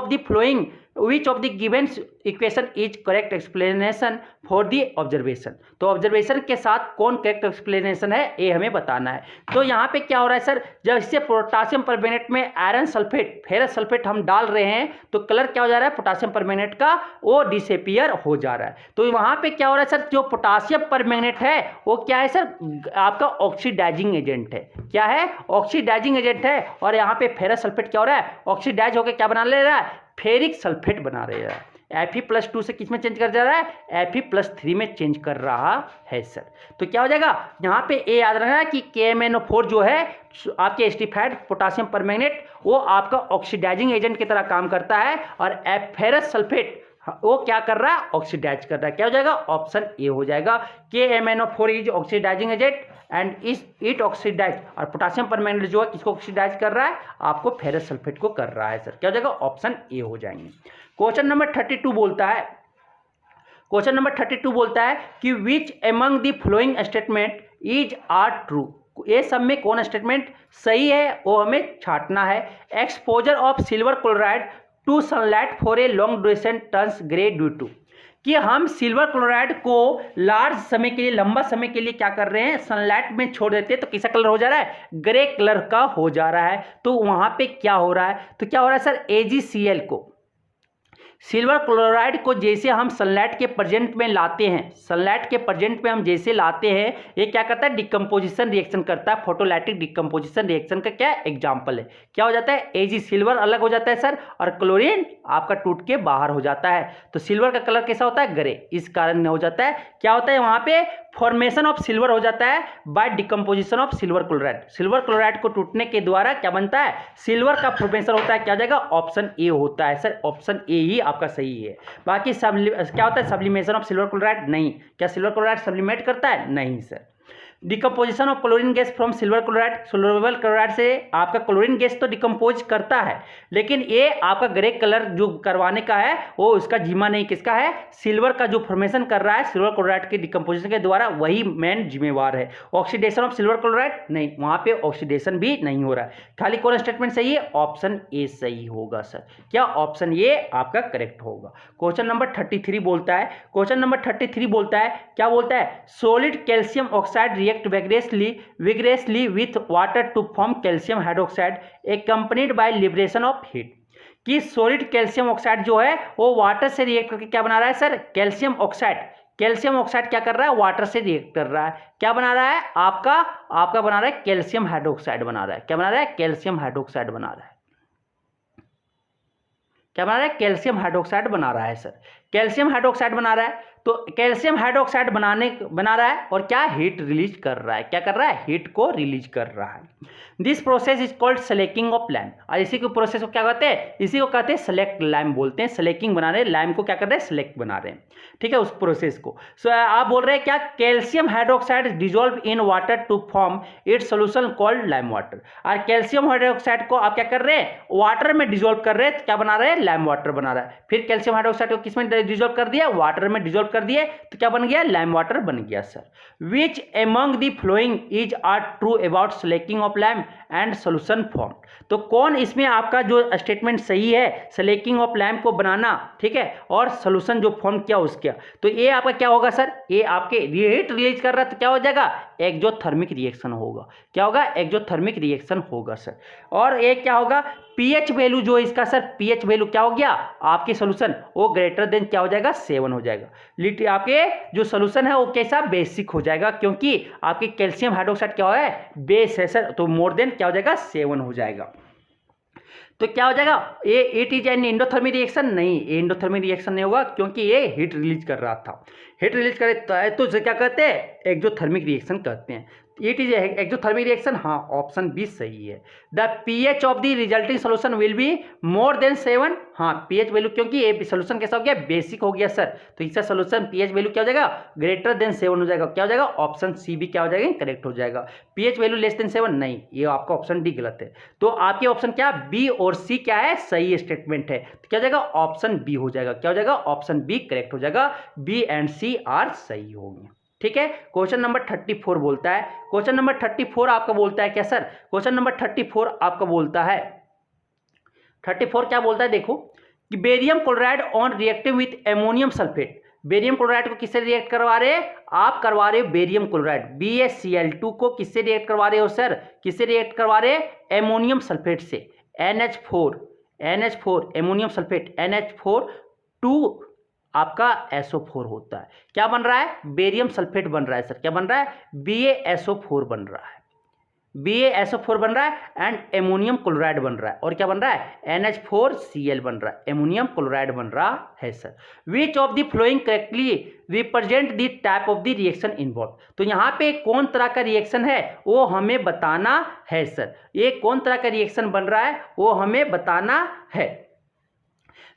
of the given equation is correct explanation for the observation, तो ऑब्जर्वेशन के साथ कौन करेक्ट एक्सप्लेनेशन है ये हमें बताना है। तो यहाँ पे क्या हो रहा है सर, जब इससे पोटासियम परमैंगनेट में आयरन सल्फेट फेरस सल्फेट हम डाल रहे हैं तो कलर क्या हो जा रहा है पोटासियम परमैंगनेट का, वो डिसअपियर हो जा रहा है। तो वहाँ पे क्या हो रहा है सर, जो पोटासियम परमैंगनेट है वो क्या है सर, आपका ऑक्सीडाइजिंग एजेंट है, क्या है, ऑक्सीडाइजिंग एजेंट है। और यहाँ पे फेरस सल्फेट क्या हो रहा है, ऑक्सीडाइज होकर क्या बना ले रहा है, फेरिक सल्फेट बना रहा है। Fe+2 से किस में चेंज कर जा रहा है, Fe+3 में चेंज कर रहा है सर। तो क्या हो जाएगा, यहाँ पे ये याद रखना कि KMnO4 जो है आपके एसिडिफाइड पोटासियम परमैंगनेट वो आपका ऑक्सीडाइजिंग एजेंट की तरह काम करता है, और फेरस सल्फेट वो क्या कर रहा है, ऑक्सीडाइज कर रहा है। क्या हो जाएगा, ऑप्शन ए हो जाएगा, KMnO4 is oxidising agent and it oxidise, और पोटासियम परमैंगनेट जो है किसको ऑक्सीडाइज कर रहा है, आपको फेरस सल्फेट को कर रहा है सर। क्या हो जाएगा, ऑप्शन ए हो जाएंगे। क्वेश्चन नंबर 32 बोलता है कि which among the following statement is are true, ये सब में कौन स्टेटमेंट सही है वो हमें छांटना है। Exposure of silver chloride to sunlight for a long duration turns grey due to, कि हम सिल्वर क्लोराइड को लार्ज समय के लिए, लंबा समय के लिए क्या कर रहे हैं, सनलाइट में छोड़ देते हैं तो कैसा कलर हो जा रहा है, ग्रे कलर का हो जा रहा है। तो वहां पे क्या हो रहा है, तो क्या हो रहा है सर, AgCl को, सिल्वर क्लोराइड को जैसे हम सनलाइट के प्रेजेंट में लाते हैं, सनलाइट के प्रेजेंट में हम जैसे लाते हैं, ये क्या करता है, डिकम्पोजिशन रिएक्शन करता है, फोटोलाइटिक डिकम्पोजिशन रिएक्शन का क्या एग्जांपल है। क्या हो जाता है, Ag सिल्वर अलग हो जाता है सर, और क्लोरीन आपका टूट के बाहर हो जाता है। तो सिल्वर का कलर कैसा होता है, ग्रे, इस कारण हो जाता है। क्या होता है वहां पे, फॉर्मेशन ऑफ सिल्वर हो जाता है by decomposition of silver chloride, silver chloride को टूटने के द्वारा क्या बनता है, सिल्वर का फॉर्मेशन होता है। क्या हो जाएगा, ऑप्शन ए होता है सर, ऑप्शन ए ही आपका सही है। बाकी क्या होता है, सब्लिमेशन ऑफ सिल्वर क्लोराइड, नहीं, क्या सिल्वर क्लोराइड सब्लिमेट करता है, नहीं sir. Decomposition of chlorine gas from silver chloride, soluble chloride से आपका क्लोरीन गैस तो डिकम्पोज करता है, लेकिन ये आपका ग्रे कलर जो करवाने का है वो उसका जिम्मा नहीं, किसका है, सिल्वर का जो फॉर्मेशन कर रहा है सिल्वर क्लोराइड के डिकम्पोजिशन के द्वारा, वही मेन जिम्मेवार है। ऑक्सीडेशन ऑफ सिल्वर क्लोराइड, नहीं, वहां पे ऑक्सीडेशन भी नहीं हो रहा है। खाली कौन स्टेटमेंट सही है, ऑप्शन ए सही होगा सर। क्या ऑप्शन ए आपका करेक्ट होगा। क्वेश्चन नंबर 33 बोलता है, क्या बोलता है, solid calcium oxide vigorously with water to form calcium hydroxide accompanied by liberation of heat, कि सॉलिड कैल्शियम ऑक्साइड जो है वो वाटर से रिएक्ट करके क्या बना रहा है सर, कैल्शियम ऑक्साइड क्या कर रहा है, वाटर से रिएक्ट कर रहा है। क्या बना रहा है, आपका बना रहा है कैल्शियम हाइड्रोक्साइड बना रहा है। क्या बना रहा है, कैल्शियम हाइड्रोक्साइड बना रहा है। क्या बना रहा है, कैल्शियम हाइड्रोक्साइड बना रहा है सर। कैल्शियम हाइड्रोक्साइड बना रहा है, तो कैल्शियम हाइड्रोक्साइड बना रहा है और क्या, हीट रिलीज कर रहा है। क्या कर रहा है, हीट को रिलीज कर रहा है। This process is called slaking of lime, और इसी को प्रोसेस को क्या कहते हैं, इसी को कहते हैं सेलेक्ट लाइम बोलते हैं। स्लेकिंग बना रहे हैं, लाइम को क्या कर रहे हैं, सेलेक्ट बना रहे हैं, ठीक है, उस प्रोसेस को। सो आप बोल रहे हैं क्या, calcium hydroxide dissolve in water to form its solution called lime water, और कैल्शियम हाइड्रोक्साइड को आप क्या कर रहे हैं, वाटर में डिजोल्व कर रहे हैं, क्या बना रहे हैं, लाइम वाटर बना रहा है। फिर कैल्शियम हाइड्रोक्साइड को किस में डिजोल्व कर दिया, वाटर में डिजोल्व कर दिए, तो क्या बन गया, लाइम वाटर बन गया sir. Which among the following is are true about slaking of lime and solution form, तो कौन इसमें आपका जो स्टेटमेंट सही है, स्लेकिंग ऑफ लाइम को बनाना, ठीक है, और सोल्यूशन जो फॉर्म किया उसका, तो ये आपका क्या होगा सर, ये आपके हीट रिलीज कर रहा है, तो क्या हो जाएगा, एक्सोथर्मिक रिएक्शन होगा। क्या होगा, एक्सोथर्मिक रिएक्शन होगा सर। और ये क्या होगा, पीएच वैल्यू जो इसका सर, पीएच वैल्यू क्या हो गया, आपके सोल्यूशन वो ग्रेटर देन क्या हो जाएगा, 7 हो जाएगा। आपके जो सोल्यूशन है वो कैसा, बेसिक हो जाएगा, क्योंकि आपके कैल्शियम हाइड्रोक्साइड क्या है, बेस है सर, तो मोर देन क्या हो जाएगा, 7 हो जाएगा। तो क्या हो जाएगा, ये it is an endothermic reaction, नहीं, एंडोथर्मिक रिएक्शन नहीं होगा, क्योंकि ये हीट रिलीज कर रहा था। हीट रिलीज करे तो क्या कहते हैं, एक्सोथर्मिक रिएक्शन कहते हैं। इट इज एक्सोथर्मिक रिएक्शन, हाँ ऑप्शन बी सही है। The pH of the resulting solution will be more than 7, हाँ पीएच वैल्यू, क्योंकि ये सोल्यूशन कैसा हो गया, बेसिक हो गया सर, तो इसका सोल्यूशन पीएच वैल्यू क्या हो जाएगा, ग्रेटर देन 7 हो जाएगा, क्या हो जाएगा, ऑप्शन सी भी क्या हो जाएगा, करेक्ट हो जाएगा। पीएच वैल्यू लेस देन 7 नहीं, ये आपका ऑप्शन डी गलत है। तो आपके ऑप्शन क्या, बी और सी क्या है, सही स्टेटमेंट है, तो क्या हो जाएगा, ऑप्शन बी हो जाएगा, क्या हो जाएगा, ऑप्शन बी करेक्ट हो जाएगा, बी एंड सी आर सही होंगे। ठीक है, क्वेश्चन नंबर 34 बोलता है, क्वेश्चन नंबर 34 आपका बोलता है क्या सर, क्वेश्चन नंबर 34 आपका बोलता है, 34 क्या बोलता है, देखो कि barium chloride on reacting with ammonium sulphate, barium chloride को किससे रिएक्ट करवा रहे हैं, आप करवा रहे हो बेरियम क्लोराइड BaCl2 को किससे रिएक्ट करवा रहे हो सर, किससे रिएक्ट करवा रहे हैं, एमोनियम सल्फेट से, NH4 एमोनियम सल्फेट NH4 2 आपका SO4 होता है, क्या बन रहा है, बेरियम सल्फेट बन रहा है सर, क्या बन रहा है, BaSO4 बन रहा है, BaSO4 बन रहा है एंड एमोनियम क्लोराइड बन रहा है, और क्या बन रहा है, NH4Cl बन रहा है, एमोनियम क्लोराइड बन रहा है sir. Which of the flowing correctly represent the type of the reaction involve, तो यहाँ पे कौन तरह का रिएक्शन है वो हमें बताना है सर, ये कौन तरह का रिएक्शन बन रहा है वो हमें बताना है।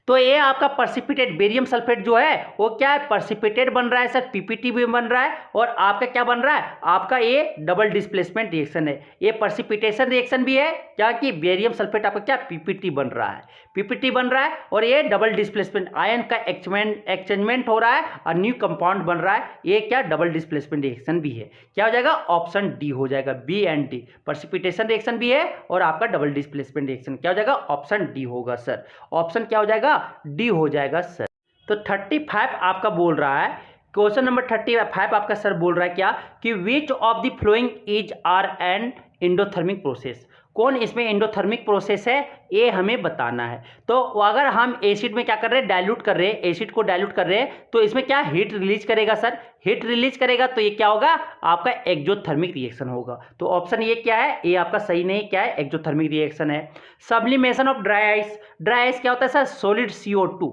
तो ये आपका पर्सिपिटेट बेरियम सल्फेट जो है वो क्या है, पर्सिपिटेट बन रहा है सर, पीपीटी भी बन रहा है, और आपका क्या बन रहा है, आपका ये डबल डिस्प्लेसमेंट रिएक्शन है, ये पर्सिपिटेशन रिएक्शन भी है, क्या कि बेरियम सल्फेट आपका क्या पीपीटी बन रहा है, पीपीटी बन रहा है, और ये डबल डिस्प्लेसमेंट आयन का एक्सचेंजमेंट हो रहा है और न्यू कंपाउंड बन रहा है, ये क्या डबल डिस्प्लेसमेंट रिएक्शन भी है, क्या हो जाएगा, ऑप्शन डी हो जाएगा, B and D, precipitation reaction भी है और आपका डबल डिस्प्लेसमेंट रिएक्शन, क्या हो जाएगा, ऑप्शन डी होगा सर, ऑप्शन क्या हो जाएगा, डी हो जाएगा सर। तो 35 आपका बोल रहा है, क्वेश्चन नंबर 35 आपका सर बोल रहा है क्या कि which of the following is are an endothermic process, कौन इसमें एंडोथर्मिक प्रोसेस है ये हमें बताना है। तो अगर हम एसिड में क्या कर रहे हैं, डाइल्यूट कर रहे हैं, एसिड को डाइल्यूट कर रहे हैं, तो इसमें क्या हीट रिलीज करेगा सर, हीट रिलीज करेगा, तो ये क्या होगा, आपका एक्सोथर्मिक रिएक्शन होगा। तो ऑप्शन ये क्या है, ये आपका सही नहीं, क्या है, एक्सोथर्मिक रिएक्शन है। Sublimation of dry ice, dry ice क्या होता है सर, सॉलिड CO2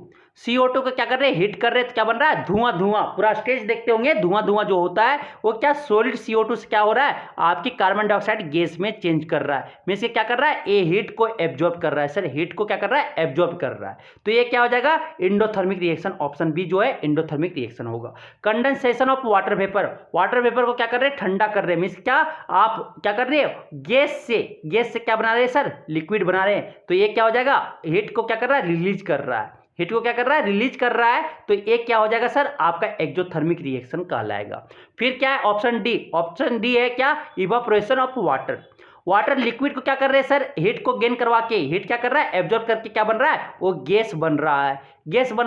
को क्या कर रहे हैं, हीट कर रहे हैं, तो क्या बन रहा है, धुआं, पूरा स्टेज देखते होंगे, धुआं जो होता है वो क्या सॉलिड CO2 से क्या हो रहा है, आपकी कार्बन डाइऑक्साइड गैस में चेंज कर रहा है, मींस क्या कर रहा है, ये हीट को एब्जॉर्ब कर रहा है सर, हीट को क्या कर रहा है, एब्जॉर्ब कर रहा है, तो ये क्या हो जाएगा, एंडोथर्मिक रिएक्शन, ऑप्शन बी जो है एंडोथर्मिक रिएक्शन होगा। Condensation of water vapour, water vapour को क्या कर रहे हैं, ठंडा कर रहे हैं, मींस क्या आप क्या कर रहे हो, गैस से क्या बना रहे हैं सर, लिक्विड बना रहे हैं, तो ये क्या हो जाएगा, हीट को क्या कर रहा है, रिलीज कर रहा है, हीट को क्या कर रहा है, रिलीज कर रहा है, तो ये क्या हो जाएगा सर, आपका एक्सोथर्मिक रिएक्शन कहलाएगा। फिर क्या है, ऑप्शन डी है क्या, इवापोरेशन ऑफ वाटर लिक्विड को क्या कर रहे हैं सर, हीट को गेन करवा के, हीट क्या कर रहा है, एब्जॉर्ब करके क्या बन रहा है, वो गैस बन रहा है,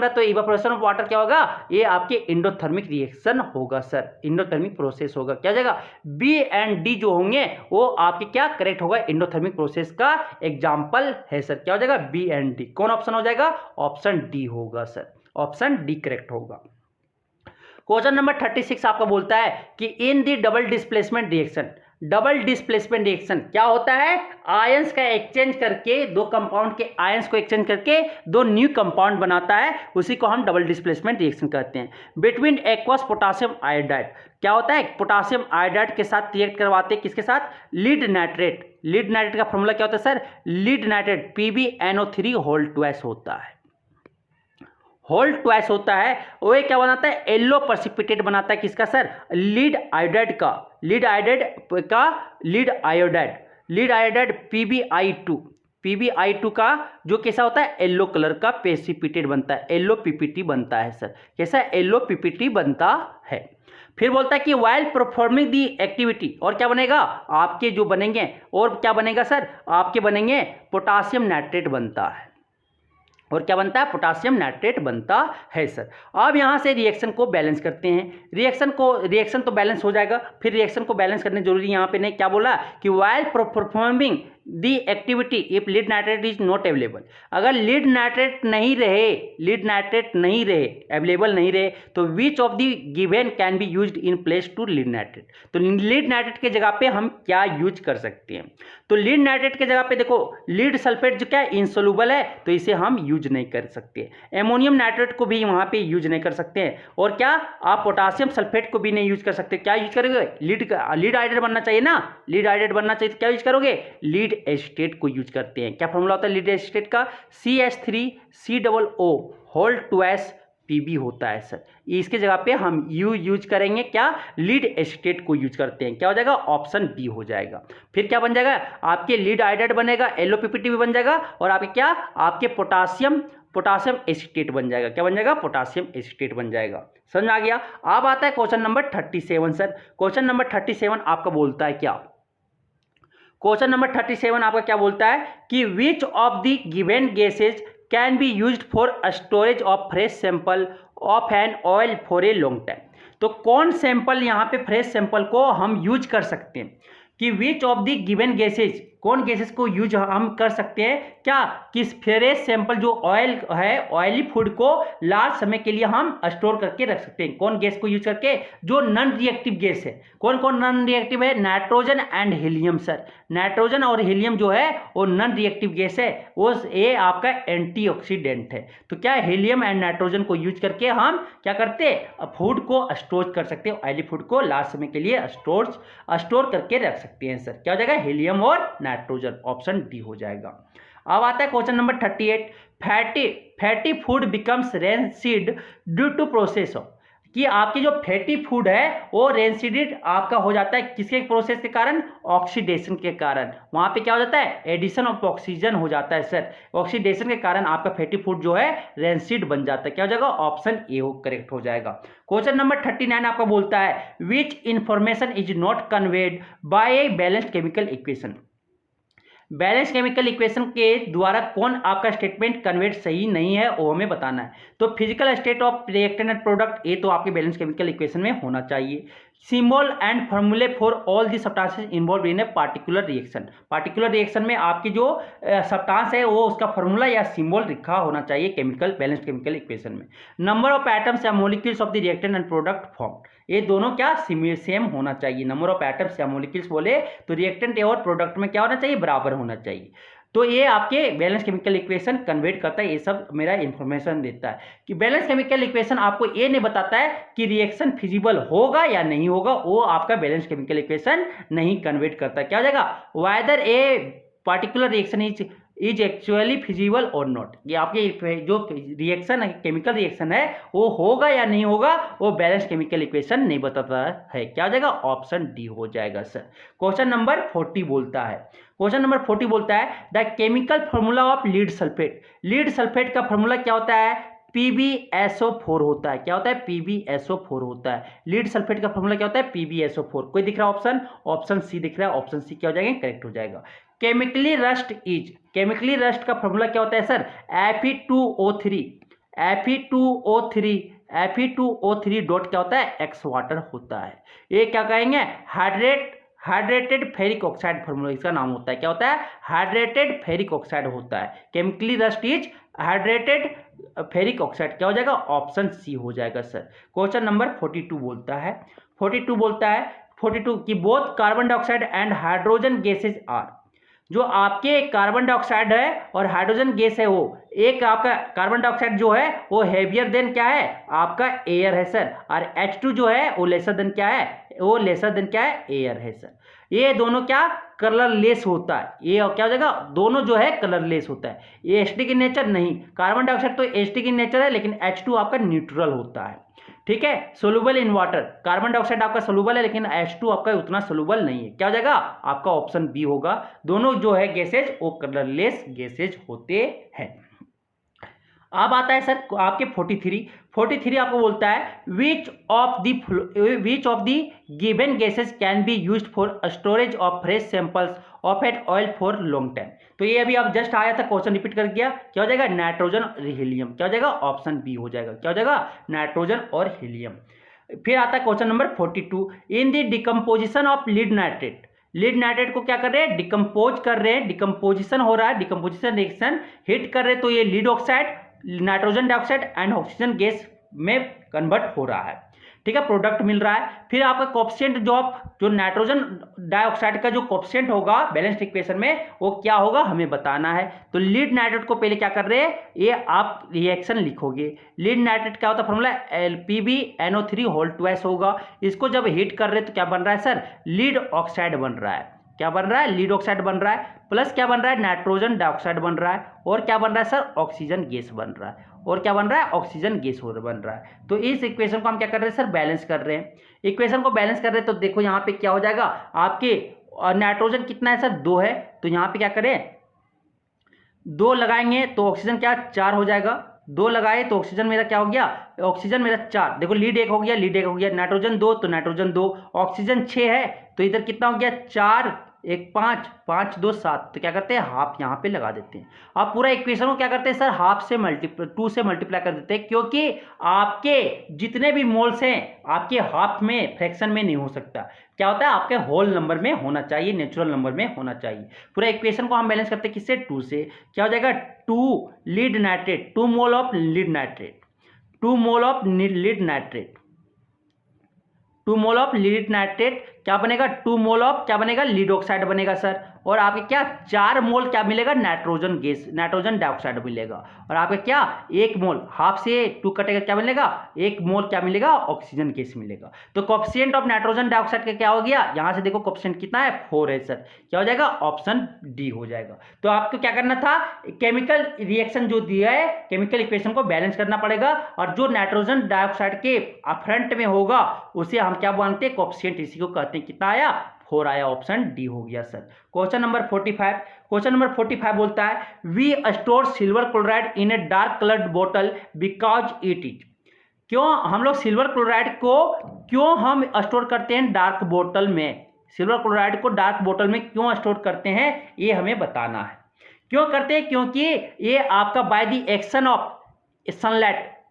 तो इवापोरेशन ऑफ वाटर क्या होगा, ये आपके एंडोथर्मिक रिएक्शन होगा सर, एंडोथर्मिक प्रोसेस होगा, क्या हो जाएगा, बी एंड डी जो होंगे वो आपके क्या करेक्ट होगा, एंडोथर्मिक प्रोसेस का एग्जाम्पल है सर, क्या हो जाएगा, बी एंड डी, कौन ऑप्शन हो जाएगा, ऑप्शन डी होगा सर, ऑप्शन डी करेक्ट होगा। क्वेश्चन नंबर 36 आपका बोलता है कि इन दी डबल डिस्प्लेसमेंट रिएक्शन क्या होता है, आयंस का एक्सचेंज करके, दो कंपाउंड के आयंस को एक्सचेंज करके दो न्यू कंपाउंड बनाता है, उसी को हम डबल डिस्प्लेसमेंट रिएक्शन कहते हैं। बिटवीन एक्वस पोटासियम आयोडाइड क्या होता है, पोटासियम आयोडाइड के साथ रिएक्ट करवाते हैं, किसके साथ, लीड नाइट्रेट का फॉर्मूला क्या होता है sir, lead nitrate PbNO3 whole twice होता है, वो क्या बनाता है, येलो पर्सिपिटेट बनाता है, किसका सर, लीड आयोडाइड PbI2 का जो कैसा होता है, येलो कलर का प्रेसिपिटेट बनता है, येलो पीपीटी बनता है सर, कैसा येलो पीपीटी बनता है। फिर बोलता है कि वाइल परफॉर्मिंग दी एक्टिविटी, और क्या बनेगा, आपके जो बनेंगे, और क्या बनेगा सर, आपके बनेंगे पोटासियम नाइट्रेट बनता है, और क्या बनता है, पोटासियम नाइट्रेट बनता है सर। अब यहाँ से रिएक्शन को बैलेंस करते हैं, रिएक्शन तो बैलेंस हो जाएगा, फिर रिएक्शन को बैलेंस करने जरूरी यहाँ पे नहीं, क्या बोला कि while performing the activity if lead nitrate is not available. अगर लीड नाइट्रेट नहीं रहे अवेलेबल नहीं रहे तो which of the given can be used in place to lead nitrate. तो लीड नाइट्रेट के जगह पे हम क्या यूज कर सकते हैं? तो लीड नाइट्रेट के जगह पे देखो लीड सल्फेट जो क्या है इंसोल्यूबल है, तो इसे हम यूज नहीं कर सकते। एमोनियम नाइट्रेट को भी वहाँ पे यूज नहीं कर सकते हैं। और क्या आप पोटासियम सल्फेट को भी नहीं यूज कर सकते। क्या यूज करोगे? लीड हाइड्रेट बनना चाहिए ना, लीड हाइड्रेट बनना चाहिए तो क्या यूज करोगे? लीड एसिटेट को यूज करते हैं। क्या फॉर्मूला होता है लीड एसिटेट का? CH3COO होल 2S Pb होता है सर। इसके जगह पे हम यूज करेंगे क्या? लीड एसिटेट को यूज करते हैं। क्या हो जाएगा? ऑप्शन बी हो जाएगा। फिर क्या बन जाएगा? आपके लीड हाइड्रेट बनेगा, LOPPT भी बन जाएगा और आपके क्या? आपके पोटासियम एसिटेट बन जाएगा। क्या बन जाएगा? पोटासियम एसिटेट बन जाएगा। समझ आ गया? अब आता है question number 37 sir. Question number 37 आपका बोलता है क्या? क्वेश्चन नंबर 37 आपका क्या बोलता है कि which of the given gases can be used for storage of fresh sample of an oil for a long time. तो कौन सैंपल यहाँ पे फ्रेश सैंपल को हम यूज कर सकते हैं कि which of the given gases, कौन गैसेस को यूज हम कर सकते हैं क्या? किस फ्रेश सैंपल जो ऑयल है, ऑयली फूड को लार्ज समय के लिए हम स्टोर करके रख सकते हैं। कौन गैस को यूज करके? जो नॉन रिएक्टिव गैस है। कौन कौन नॉन रिएक्टिव है? Nitrogen and helium sir. Nitrogen और हीलियम जो है वो नॉन रिएक्टिव गैस है, वो ये आपका एंटीऑक्सीडेंट है। तो क्या हीलियम एंड नाइट्रोजन को यूज करके हम क्या करते हैं? फूड को स्टोर कर सकते हैं, ऑयली फूड को लार्ज समय के लिए स्टोर करके रख सकते हैं सर। क्या हो जाएगा? हीलियम और नाइट्रोजन। ऑप्शन डी हो जाएगा। अब आता है question number 38। Fatty food becomes rancid due to process of, कि आपकी जो फैटी फूड है वो रेंसिडेड आपका हो जाता है किसके प्रोसेस के कारण? ऑक्सीडेशन के कारण। वहां पे क्या हो जाता है? एडिशन ऑफ ऑक्सीजन हो जाता है सर। ऑक्सीडेशन के कारण आपका फैटी फूड जो है रेंसिड बन जाता है। क्या हो जाएगा? ऑप्शन ए करेक्ट हो जाएगा। क्वेश्चन नंबर 39 आपका बोलता है which information is not conveyed by a balanced chemical equation. Balance chemical equation के द्वारा कौन आपका स्टेटमेंट कन्वर्ट सही नहीं है वो हमें बताना है। तो physical state of reactant and product ये तो आपके बैलेंस केमिकल इक्वेशन में होना चाहिए। सिंबल एंड फॉर्मूले for all the substances involve in A particular reaction. Particular reaction में आपकी जो सब्सटेंस है वो उसका फॉर्मूला या सिंबल लिखा होना चाहिए केमिकल बैलेंस केमिकल इक्वेशन में। नंबर ऑफ एटम्स या molecules of the reactant and product form, ये दोनों क्या? सेम होना चाहिए। नंबर ऑफ एटम्स या मॉलिक्यूल्स बोले तो रिएक्टेंट और प्रोडक्ट में क्या होना चाहिए? बराबर होना चाहिए। तो ये आपके बैलेंस केमिकल इक्वेशन कन्वर्ट करता है। ये सब मेरा इंफॉर्मेशन देता है कि बैलेंस केमिकल इक्वेशन आपको ये नहीं बताता है कि रिएक्शन फिजिबल होगा या नहीं होगा, वो आपका बैलेंस केमिकल इक्वेशन नहीं कन्वर्ट करता। क्या हो जाएगा? Whether a particular reaction is actually feasible और नॉट। ये आपके जो रिएक्शन है, केमिकल रिएक्शन है, वो होगा या नहीं होगा वो बैलेंस केमिकल इक्वेशन नहीं बताता है। क्या हो जाएगा? ऑप्शन डी हो जाएगा सर। क्वेश्चन नंबर 40 बोलता है, क्वेश्चन नंबर 40 बोलता है the chemical formula of lead sulphate. Lead sulphate का फॉर्मूला क्या होता है? PbSO4 होता है। क्या होता है? PbSO4 होता है। लीड सल्फेट का फॉर्मूला क्या होता है? PbSO4। कोई दिख रहा है ऑप्शन? ऑप्शन सी दिख रहा है। ऑप्शन सी क्या हो जाएगा? करेक्ट हो जाएगा। Chemically rust is, chemically rust का फॉर्मूला क्या होता है सर? Fe2O3। Fe2O3 डॉट क्या होता है? एक्स वाटर होता है। ये क्या कहेंगे? हाइड्रेटेड फेरिक ऑक्साइड फॉर्मूला इसका नाम होता है। क्या होता है? हाइड्रेटेड फेरिक ऑक्साइड होता है। Chemically rust is hydrated ferric oxide. क्या हो जाएगा? ऑप्शन सी हो जाएगा सर। क्वेश्चन नंबर 42 बोलता है, 42 कि both carbon dioxide and hydrogen gases are, जो आपके कार्बन डाइऑक्साइड है और हाइड्रोजन गैस है, वो एक आपका कार्बन डाइऑक्साइड जो है वो हैवियर देन क्या है? आपका एयर है सर। और H2 जो है वो लेसर देन क्या है? वो लेसर देन क्या है? एयर है सर। ये दोनों क्या? कलरलेस होता है। ये क्या हो जाएगा? दोनों जो है कलरलेस होता है। ये एसिडिक इन नेचर नहीं, कार्बन डाइऑक्साइड तो एसिडिक इन नेचर है लेकिन H2 आपका न्यूट्रल होता है। ठीक है, soluble in water. Carbon dioxide आपका सोलूबल है लेकिन H2 आपका उतना सोलूबल नहीं है। क्या हो जाएगा? आपका ऑप्शन बी होगा। दोनों जो है गैसेज वो कलरलेस गैसेज होते हैं। अब आता है सर आपके 43 आपको बोलता है which of the given gases can be used for storage of fresh samples of at oil for long time. तो ये अभी आप जस्ट आया था, क्वेश्चन रिपीट कर दिया। क्या हो जाएगा? नाइट्रोजन और हीलियम। क्या हो जाएगा? ऑप्शन बी हो जाएगा। क्या हो जाएगा? नाइट्रोजन और हीलियम। फिर आता है question number 42 in the decomposition of lead nitrate. Lead nitrate को क्या कर रहे हैं, डिकम्पोज कर रहे हैं, डिकम्पोजिशन हो रहा है, डिकम्पोजिशन रिएक्शन हिट कर रहे हैं, तो ये lead oxide nitrogen dioxide and oxygen gas में कन्वर्ट हो रहा है, ठीक है, प्रोडक्ट मिल रहा है। फिर आपका कोएफिशिएंट जो नाइट्रोजन डाइऑक्साइड का जो कोएफिशिएंट होगा बैलेंस्ड इक्वेशन में वो क्या होगा हमें बताना है। तो लीड नाइट्रेट को पहले क्या कर रहे हैं, ये आप रिएक्शन लिखोगे। लीड नाइट्रेट क्या होता है, फॉर्मूला LpBNO3 होल ट्वाइस होगा। इसको जब हीट कर रहे हैं तो क्या बन रहा है सर, लीड ऑक्साइड बन रहा है। क्या बन रहा है, लीड ऑक्साइड बन रहा है, प्लस क्या बन रहा है, नाइट्रोजन डाइऑक्साइड बन रहा है, और क्या बन रहा है सर, ऑक्सीजन गैस बन रहा है, और क्या बन रहा है, ऑक्सीजन गैस बन रहा है। तो इस इक्वेशन को हम क्या कर रहे हैं सर, बैलेंस कर रहे हैं। इक्वेशन को बैलेंस कर रहे हैं तो देखो यहाँ पे क्या हो जाएगा, आपके नाइट्रोजन कितना है सर, 2 है, तो यहाँ पे क्या करें, 2 लगाएंगे तो ऑक्सीजन क्या 4 हो जाएगा, 2 लगाए तो ऑक्सीजन मेरा क्या हो गया, ऑक्सीजन मेरा 4, देखो लीड 1 हो गया, लीड 1 हो गया, नाइट्रोजन 2 तो नाइट्रोजन 2, ऑक्सीजन 6 है तो इधर कितना हो गया 4, 1 5, 5 2 7, तो क्या करते हैं हाफ यहाँ पे लगा देते हैं। अब पूरा इक्वेशन को क्या करते हैं सर, हाफ से 2 से मल्टीप्लाई कर देते हैं, क्योंकि आपके जितने भी मोल्स हैं आपके हाफ में फ्रैक्शन में नहीं हो सकता, क्या होता है आपके होल नंबर में होना चाहिए, नेचुरल नंबर में होना चाहिए। पूरा इक्वेशन को हम बैलेंस करते हैं किससे, 2 से। क्या हो जाएगा, 2 lead nitrate, 2 mole of lead nitrate, 2 mole of lead nitrate, 2 mole of lead nitrate क्या बनेगा, 2 मोल ऑफ क्या बनेगा, लीड ऑक्साइड बनेगा सर, और आपके क्या 4 मोल क्या मिलेगा, नाइट्रोजन गैस, नाइट्रोजन डाइऑक्साइड मिलेगा, और आपके क्या 1 मोल, हाफ से 2 कटेगा क्या मिलेगा, 1 मोल क्या मिलेगा, ऑक्सीजन गैस मिलेगा। तो कोएफिशिएंट ऑफ नाइट्रोजन डाइऑक्साइड का क्या हो गया, यहां से देखो कोएफिशिएंट कितना है, 4 है सर, क्या हो जाएगा, ऑप्शन डी हो जाएगा। तो आपको क्या करना था, केमिकल रिएक्शन जो दिया है केमिकल इक्वेशन को बैलेंस करना पड़ेगा, और जो नाइट्रोजन डाइऑक्साइड के फ्रंट में होगा उसे हम क्या मानते हैं, कोएफिशिएंट, इसी को कहते हैं। कितना आया, 4 आया, ऑप्शन डी हो गया sir. Question number 45, question number 45 बोलता है we store silver chloride in a dark coloured बोतल बिकॉज इट इज, क्यों हम लोग सिल्वर क्लोराइड को क्यों हम स्टोर करते हैं डार्क बोतल में, सिल्वर क्लोराइड को डार्क बोतल में क्यों स्टोर करते हैं ये हमें बताना है। क्यों करते हैं, क्योंकि ये आपका by the action of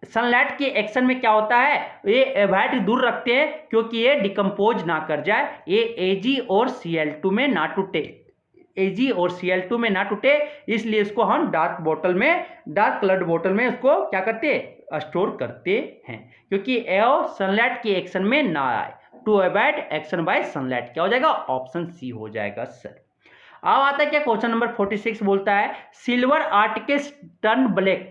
sunlight के एक्शन में क्या होता है, ये एवॉइड दूर रखते हैं क्योंकि ये डिकम्पोज ना कर जाए, ये Ag और Cl2 में ना टूटे, Ag और Cl2 में ना टूटे, इसलिए इसको हम डार्क बोतल में, डार्क कलर्ड बोतल में उसको क्या करते हैं, स्टोर करते हैं, क्योंकि एयर सनलाइट के एक्शन में ना आए, to avoid action by sunlight. क्या हो जाएगा, ऑप्शन सी हो जाएगा सर। अब आता है क्या, क्वेश्चन नंबर 46 बोलता है silver articles turn black,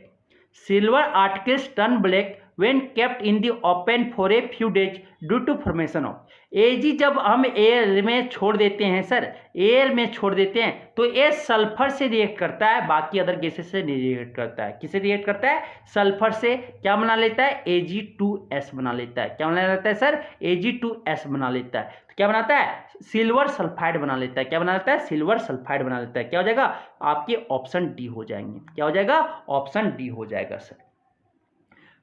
silver articles turn black when kept in the open for a few days due to formation of Ag। जब हम एयर में छोड़ देते हैं सर, एयर में छोड़ देते हैं तो ये सल्फर से रिएक्ट करता है, बाकी अदर गैसेस से नहीं रिएक्ट करता है। किससे रिएक्ट करता है, सल्फर से। क्या बना लेता है, Ag2S बना लेता है। क्या बना लेता है सर, Ag2S बना लेता है। तो क्या बनाता है, सिल्वर सल्फाइड बना लेता है। क्या बना लेता है, सिल्वर सल्फाइड बना लेता है। क्या हो जाएगा, आपके ऑप्शन डी हो जाएंगे। क्या हो जाएगा, ऑप्शन डी हो जाएगा सर।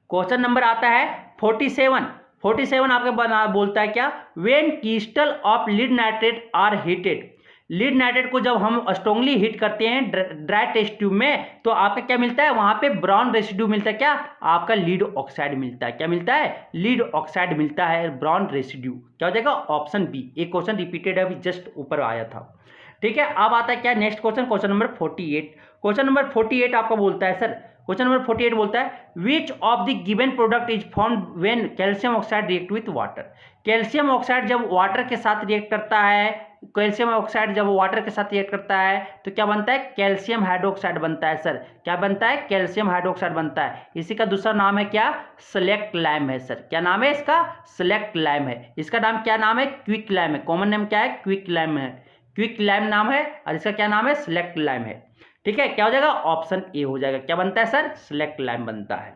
क्वेश्चन नंबर आता है 47 आपके बोलता है क्या, when crystal of lead nitrate are heated, lead nitrate को जब हम स्ट्रांगली हीट करते हैं ड्राई टेस्ट ट्यूब में तो आपका क्या मिलता है, वहां पे ब्राउन रेसिड्यू मिलता है। क्या, आपका लीड ऑक्साइड मिलता है। क्या मिलता है, लीड ऑक्साइड मिलता है, ब्राउन रेसिड्यू। क्या हो जाएगा, ऑप्शन बी। एक क्वेश्चन रिपीटेड है, अभी जस्ट ऊपर आया था। ठीक है, अब आता है क्या next question, question number 48। Question number 48 आपका बोलता है सर, क्वेश्चन नंबर 48 बोलता है which of the given product is formed when calcium oxide react with water. Calcium oxide जब वाटर के साथ रिएक्ट करता है, कैल्शियम ऑक्साइड जब वाटर के साथ रिएक्ट करता है तो क्या बनता है, कैल्शियम हाइड्रोक्साइड बनता है सर। क्या बनता है, कैल्शियम हाइड्रोक्साइड बनता है। इसी का दूसरा नाम है क्या, सेलेक्ट लाइम है सर। क्या नाम है इसका, सेलेक्ट लाइम है। इसका नाम क्या नाम है, क्विक लाइम है। कॉमन नेम क्या है, क्विक लाइम है। क्विक लाइम नाम है और इसका क्या नाम है, सेलेक्ट लाइम है। ठीक है, क्या हो जाएगा, ऑप्शन ए हो जाएगा। क्या बनता है सर, सेलेक्ट लाइम बनता है।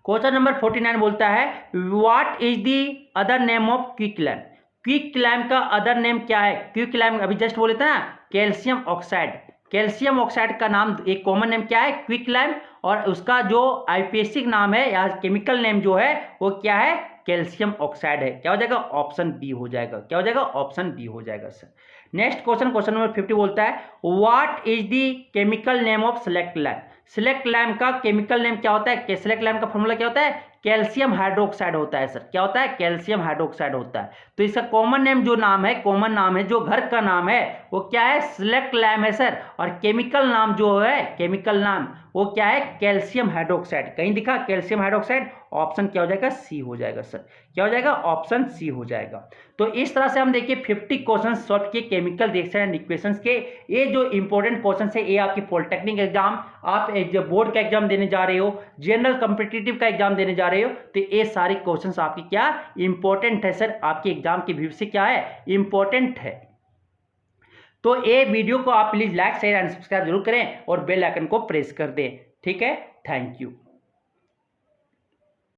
क्वेश्चन नंबर 49 बोलता है what is the other name of quick lime. Quick lime का अदर नेम क्या है। क्विक लाइम अभी जस्ट बोले थे ना, कैल्शियम ऑक्साइड। कैल्शियम ऑक्साइड का नाम, एक कॉमन नेम क्या है, क्विक लाइम, और उसका जो आईपीएसिक नाम है या केमिकल नेम जो है वो क्या है, कैल्शियम ऑक्साइड है। क्या हो जाएगा, ऑप्शन बी हो जाएगा। क्या हो जाएगा, ऑप्शन बी हो जाएगा sir. Next question, question number 50 बोलता है what is the chemical name of select lime. Select lime का केमिकल नेम क्या होता है, सेलेक्ट लाइम का फॉर्मूला क्या होता है, कैल्शियम हाइड्रोक्साइड होता है सर। क्या होता है? कैल्शियम हाइड्रोक्साइड होता है। तो इसका कॉमन नेम जो नाम है, कॉमन नाम है जो घर का नाम है वो क्या है? सिलेक्ट लैम है सर। और केमिकल नाम जो है, केमिकल नाम वो क्या है? Calcium hydroxide. कहीं दिखा कैल्शियम हाइड्रोक्साइड? ऑप्शन क्या हो जाएगा? सी हो जाएगा सर। क्या हो जाएगा? ऑप्शन सी हो जाएगा। तो इस तरह से हम देखिए 50 क्वेश्चन सॉल्व किए केमिकल रिएक्शन एंड इक्वेशंस के। ये जो इंपॉर्टेंट क्वेश्चन है ये आपकी पॉलिटेक्निक एग्जाम, आप बोर्ड का एग्जाम देने जा रहे हो, जनरल कॉम्पिटिटिव का एग्जाम देने जा रहे हो, तो ये सारे क्वेश्चंस आपकी क्या इंपॉर्टेंट है सर, आपके एग्जाम के व्यू से क्या है? इंपॉर्टेंट है। तो ये वीडियो को आप please like share and subscribe जरूर करें और बेल आइकन को प्रेस कर दें। ठीक है, थैंक यू।